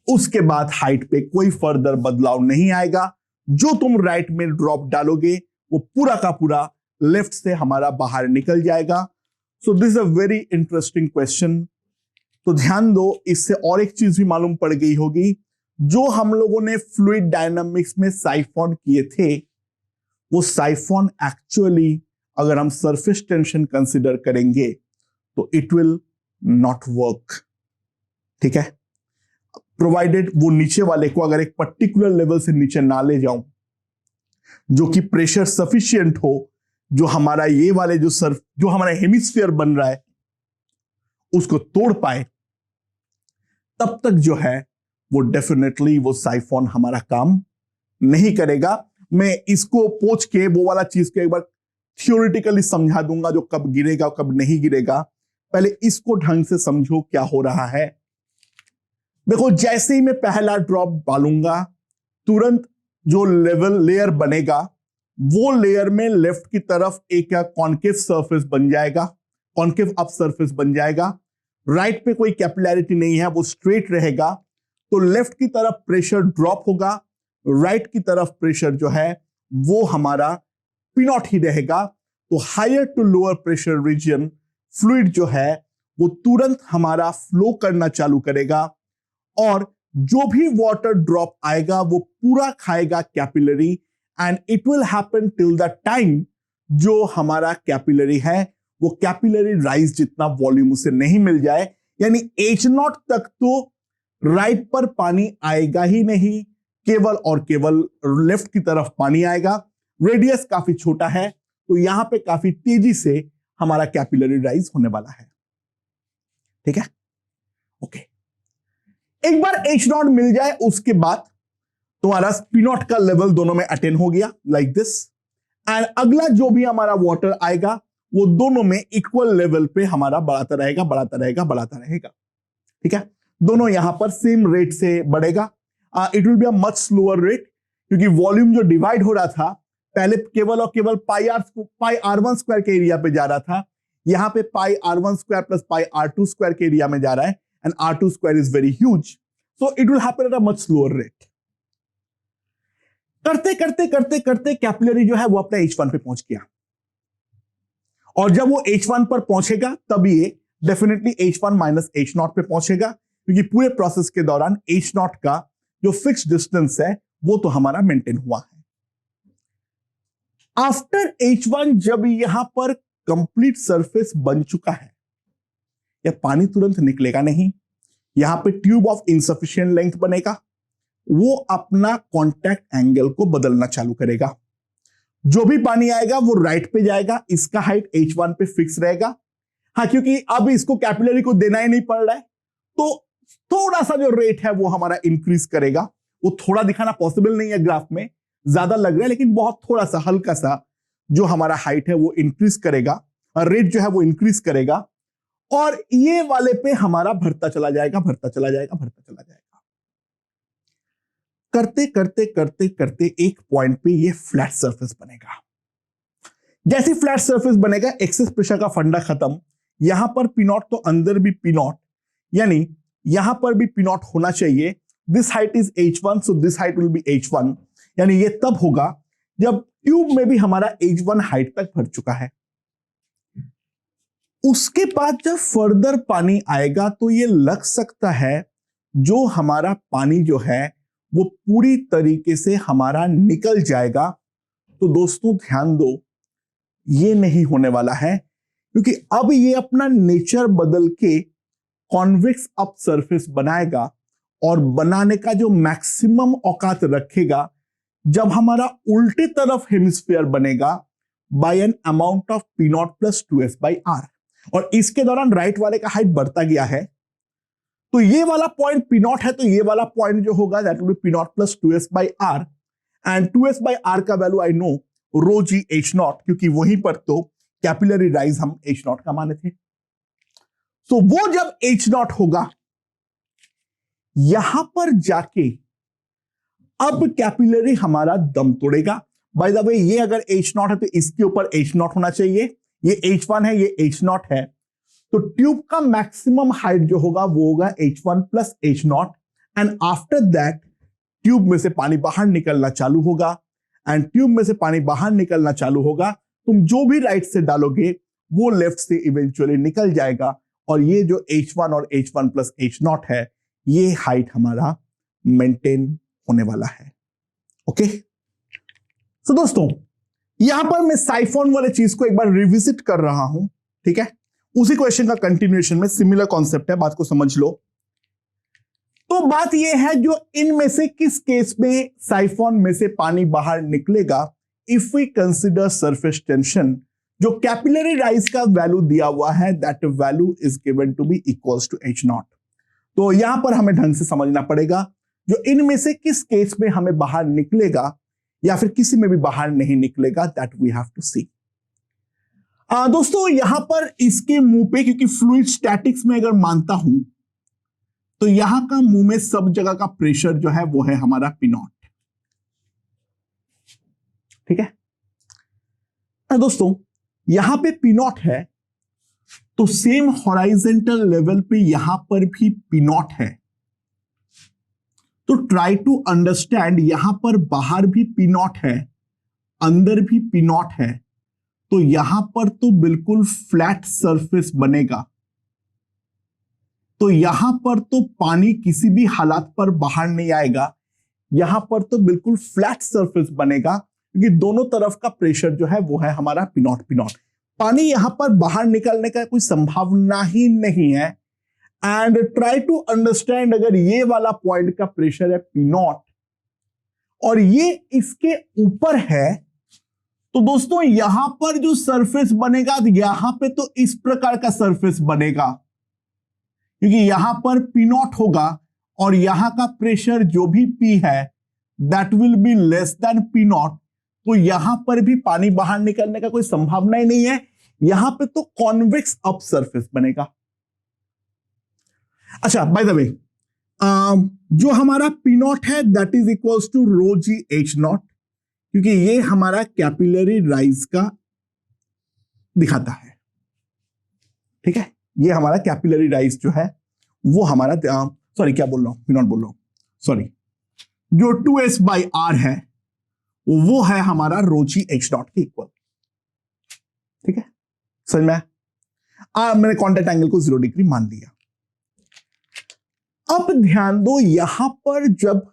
उसके बाद हाइट पे कोई फर्दर बदलाव नहीं आएगा। जो तुम राइट में ड्रॉप डालोगे वो पूरा का पूरा लेफ्ट से हमारा बाहर निकल जाएगा। So this a very interesting question. तो ध्यान दो, इससे और एक चीज भी मालूम पड़ गई होगी, जो हम लोगों ने फ्लूइड डायनामिक्स में साइफॉन किए थे वो साइफॉन एक्चुअली अगर हम सरफेस टेंशन कंसीडर करेंगे तो इट विल नॉट वर्क। ठीक है, प्रोवाइडेड वो नीचे वाले को अगर एक पर्टिकुलर लेवल से नीचे ना ले जाऊं जो कि प्रेशर सफिशिएंट हो, जो हमारा ये वाले जो हमारा हेमिस्फीयर बन रहा है उसको तोड़ पाए, तब तक जो है वो डेफिनेटली वो साइफॉन हमारा काम नहीं करेगा। मैं इसको पोंछ के वो वाला चीज को एक बार थियोरिटिकली समझा दूंगा, जो कब गिरेगा कब नहीं गिरेगा। पहले इसको ढंग से समझो क्या हो रहा है। देखो, जैसे ही मैं पहला ड्रॉप डालूंगा तुरंत जो लेयर बनेगा वो लेयर में लेफ्ट की तरफ एक कॉन्केव सरफेस बन जाएगा, कॉन्केव अप सरफेस बन जाएगा। राइट पे कोई कैपिलैरिटी नहीं है, वो स्ट्रेट रहेगा। तो लेफ्ट की तरफ प्रेशर ड्रॉप होगा, राइट की तरफ प्रेशर जो है वो हमारा P0 ही रहेगा। तो higher to lower pressure region fluid जो है वो तुरंत हमारा फ्लो करना चालू करेगा और जो भी वाटर ड्रॉप आएगा वो पूरा खाएगा capillary, and it will happen till the time जो हमारा कैपिलरी है वो कैपिलरी राइज जितना वॉल्यूम उसे नहीं मिल जाए। यानी H0 तक तो राइट पर पानी आएगा ही नहीं, केवल और केवल लेफ्ट की तरफ पानी आएगा। रेडियस काफी छोटा है तो यहां पे काफी तेजी से हमारा कैपिलरी राइज होने वाला है। ठीक है, ओके। एक बार H0 मिल जाए उसके बाद तुम्हारा P0 का लेवल दोनों में अटेन हो गया लाइक दिस, एंड अगला जो भी हमारा वाटर आएगा वो दोनों में इक्वल लेवल पे हमारा बढ़ाता रहेगा बढ़ाता रहेगा बढ़ाता रहेगा। ठीक है, दोनों यहां पर सेम रेट से बढ़ेगा। It will be a much slower rate, क्योंकि वॉल्यूम जो डिवाइड हो रहा था पहले केवल और केवल पाई r1 स्क्वायर के एरिया पे जा रहा था, यहां पे पाई r1 square plus pi r2 square के एरिया में जा रहा है, and r2 square is very huge, so it will happen at a much slower rate. करते करते करते करते कैपिलरी जो है वो अपने H1 पे पहुंच गया, और जब वो H1 पर पहुंचेगा तब ये डेफिनेटली H1 माइनस H0 पे पहुंचेगा, क्योंकि पूरे प्रोसेस के दौरान H0 का जो फिक्स डिस्टेंस है वो तो हमारा मेंटेन हुआ है। आफ्टर H1 जब यहां पर कंप्लीट सरफेस बन चुका है, या पानी तुरंत निकलेगा नहीं, यहां पे ट्यूब ऑफ इनसफिशिएंट लेंथ बनेगा, वो अपना कांटेक्ट एंगल को बदलना चालू करेगा। जो भी पानी आएगा वो राइट पे जाएगा, इसका हाइट H1 पे फिक्स रहेगा। हाँ, क्योंकि अब इसको कैपिलरी को देना ही नहीं पड़ रहा है तो थोड़ा सा जो रेट है वो हमारा इंक्रीज करेगा। वो थोड़ा दिखाना पॉसिबल नहीं है ग्राफ में, ज्यादा लग रहा है, लेकिन बहुत थोड़ा सा हल्का सा जो हमारा हाइट है वो इंक्रीज करेगा, रेट जो है वो इंक्रीज करेगा, और ये वाले पे हमारा भरता चला जाएगा भरता चला जाएगा भरता चला जाएगा। करते करते करते करते एक पॉइंट पे ये फ्लैट सरफेस बनेगा। जैसे फ्लैट सरफेस बनेगा, एक्सेस प्रेशर का फंडा खत्म, यहां पर P0 तो अंदर भी P0, यानी यहां पर भी P0 होना चाहिए। This height is H1, so this height will be H1, यानी ये तब होगा जब ट्यूब में भी हमारा H1 हाइट तक भर चुका है। उसके बाद जब फर्दर पानी आएगा तो ये लग सकता है जो हमारा पानी जो है वो पूरी तरीके से हमारा निकल जाएगा। तो दोस्तों ध्यान दो, ये नहीं होने वाला है, क्योंकि अब ये अपना नेचर बदल के कॉन्वेक्स अप सरफेस बनाएगा, और बनाने का जो मैक्सिमम औकात रखेगा जब हमारा उल्टे तरफ हेमिस्फीयर बनेगा by an amount of P0 plus 2s by r। और इसके दौरान राइट वाले का हाइट बढ़ता गया है, तो ये वाला पॉइंट P0 है, तो ये वाला पॉइंट जो होगा that will be P0 plus 2s by r, and 2s by r का value I know rho g H0, क्योंकि वहीं पर तो कैपिलरी राइज हम H0 का माने थे। तो वो जब H0 होगा, यहां पर जाके अब कैपिलरी हमारा दम तोड़ेगा। बाय द वे, ये अगर H0 है तो इसके ऊपर H0 होना चाहिए, ये H1 है, ये H0 है, तो ट्यूब का मैक्सिमम हाइट जो होगा वो होगा H1 plus H0 and after that tube में से पानी बाहर निकलना चालू होगा एंड ट्यूब में से पानी बाहर निकलना चालू होगा। तुम जो भी राइट से डालोगे वो लेफ्ट से इवेंचुअली निकल जाएगा और ये जो H1 और H1 प्लस H0 है ये हाइट हमारा मेंटेन होने वाला है। ओके सो दोस्तों यहां पर मैं साइफोन वाले चीज को एक बार रिविजिट कर रहा हूं, ठीक है, उसी क्वेश्चन का कंटिन्यूएशन में, सिमिलर कॉन्सेप्ट है, बात को समझ लो। तो बात यह है जो इनमें से किस केस में साइफोन में से पानी बाहर निकलेगा if we consider surface tension, जो कैपिलरी राइज का वैल्यू दिया हुआ है that value is given to be equals to H0। तो यहां पर हमें ढंग से समझना पड़ेगा जो इनमें से किस केस में हमें बाहर निकलेगा या फिर किसी में भी बाहर नहीं निकलेगा, दैट वी हैव टू सी। दोस्तों यहां पर इसके मुंह पे, क्योंकि फ्लूइड स्टैटिक्स में अगर मानता हूं तो यहां का मुंह में सब जगह का प्रेशर जो है वो है हमारा P0, ठीक है। दोस्तों यहां पे P0 है तो सेम हॉराइजेंटल लेवल पे यहां पर भी P0 है, तो ट्राई टू अंडरस्टैंड, यहां पर बाहर भी P0 है, अंदर भी P0 है, तो यहां पर तो बिल्कुल फ्लैट सरफेस बनेगा, तो यहां पर तो पानी किसी भी हालात पर बाहर नहीं आएगा, यहां पर तो बिल्कुल फ्लैट सरफेस बनेगा क्योंकि दोनों तरफ का प्रेशर जो है वो है हमारा P0। पानी यहां पर बाहर निकलने का कोई संभावना ही नहीं है। एंड ट्राई टू अंडरस्टैंड, अगर ये वाला पॉइंट का प्रेशर है P0 और ये इसके ऊपर है, तो दोस्तों यहां पर जो सरफेस बनेगा यहां पे तो इस प्रकार का सरफेस बनेगा क्योंकि यहां पर P0 होगा और यहां का प्रेशर जो भी P है that will be less than P0, तो यहां पर भी पानी बाहर निकलने का कोई संभावना ही नहीं है, यहां पे तो कॉन्वेक्स अप सरफेस बनेगा। अच्छा बाय द वे जो हमारा P0 है that is equals to rho g H0, क्योंकि ये हमारा कैपिलरी राइज का दिखाता है, ठीक है, ये हमारा कैपिलरी राइज जो है वो हमारा सॉरी क्या बोल रहा हूं, P0 बोल रहा हूं, सॉरी, जो 2S/R है वो है हमारा रो जी H0 के इक्वल, ठीक है, समझ में मैंने कॉन्टैक्ट एंगल को 0 डिग्री मान लिया। अब ध्यान दो, यहां पर जब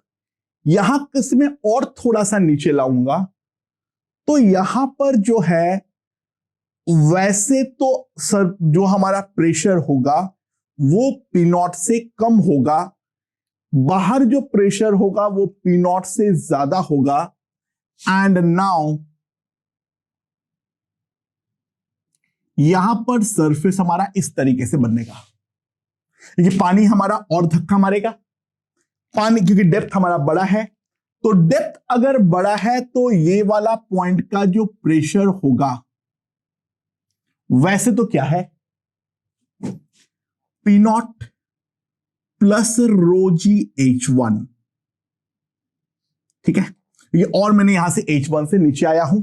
यहां किसमें और थोड़ा सा नीचे लाऊंगा तो यहां पर जो है वैसे तो सर जो हमारा प्रेशर होगा वो P0 से कम होगा, बाहर जो प्रेशर होगा वो P0 से ज्यादा होगा। एंड नाउ यहां पर सरफेस हमारा इस तरीके से बनेगा क्योंकि पानी हमारा और धक्का मारेगा, पानी क्योंकि डेप्थ हमारा बड़ा है, तो डेप्थ अगर बड़ा है तो ये वाला पॉइंट का जो प्रेशर होगा वैसे तो क्या है P0 प्लस रो जी H1, ठीक है, ये और मैंने यहां से H1 से नीचे आया हूं,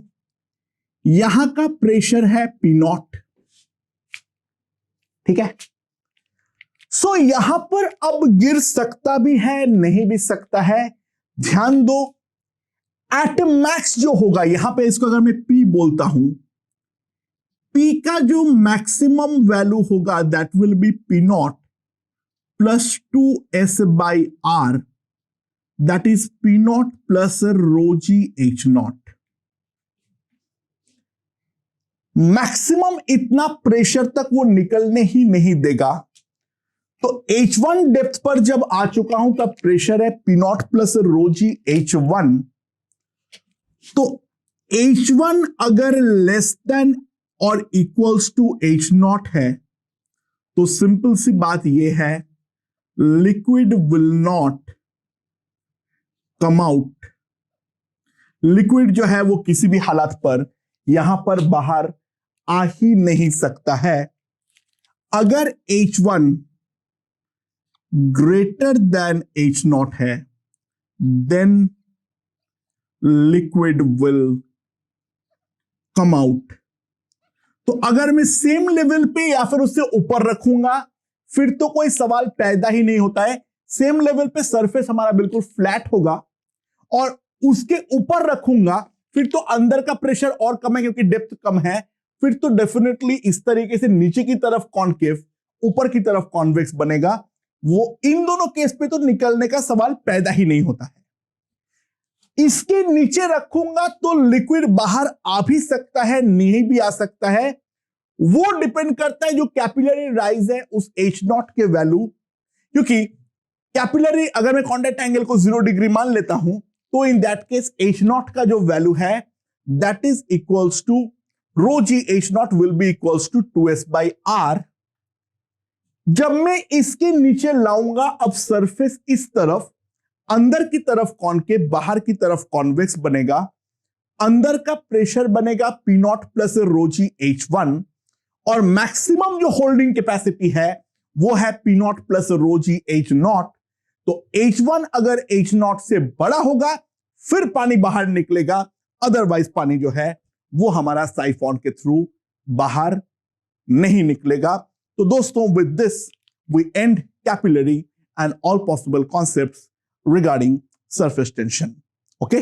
यहां का प्रेशर है P0, ठीक है। सो यहां पर अब गिर सकता भी है नहीं भी सकता है, ध्यान दो एट मैक्स जो होगा यहां पे, इसको अगर मैं P बोलता हूं, P का जो मैक्सिमम वैल्यू होगा that will be P0 plus 2S/R, that is P0 plus rho g H0। Maximum इतना प्रेशर तक वो निकलने ही नहीं देगा, तो H1 डेप्थ पर जब आ चुका हूं तब प्रेशर है P0 प्लस रो जी H1, तो H1 अगर लेस देन और इक्वल्स टू H0 है तो सिंपल सी बात यह है liquid will not come out, liquid जो है वो किसी भी हालात पर यहां पर बाहर आ ही नहीं सकता है। अगर H1 ग्रेटर देन H0 है then liquid will come out, तो अगर मैं सेम लेवल पे या फिर उससे ऊपर रखूंगा फिर तो कोई सवाल पैदा ही नहीं होता है। सेम लेवल पे सरफेस हमारा बिल्कुल फ्लैट होगा और उसके ऊपर रखूंगा फिर तो अंदर का प्रेशर और कम है क्योंकि डेप्थ कम है, फिर तो डेफिनेटली इस तरीके से नीचे की तरफ कॉनकेव ऊपर की तरफ कॉन्वेक्स बनेगा। वो इन दोनों केस पे तो निकलने का सवाल पैदा ही नहीं होता है। इसके नीचे रखूंगा तो लिक्विड बाहर आ भी सकता है, नहीं भी आ सकता है, वो डिपेंड करता है जो कैपिलरी राइज है उस H0 के वैल्यू। क्योंकि कैपिलरी अगर मैं कॉन्टैक्ट एंगल को 0 डिग्री मान लेता हूं तो इन दैट केस H0 का जो वैल्यू है that is equals to rho g H0 will be equals to 2s by r। जब मैं इसके नीचे लाऊंगा अब सरफेस इस तरफ, अंदर की तरफ कॉनकेव बाहर की तरफ कॉन्वेक्स बनेगा, अंदर का प्रेशर बनेगा P0 प्लस रो जी H1 और मैक्सिमम जो होल्डिंग कैपेसिटी है वो है P0 plus rho g H0। तो H1 अगर H0 से बड़ा होगा फिर पानी बाहर निकलेगा, अदरवाइज पानी जो है वो हमारा साइफॉन के थ्रू बाहर नहीं निकलेगा। तो दोस्तों with this we end capillary and all possible concepts regarding surface tension. Okay.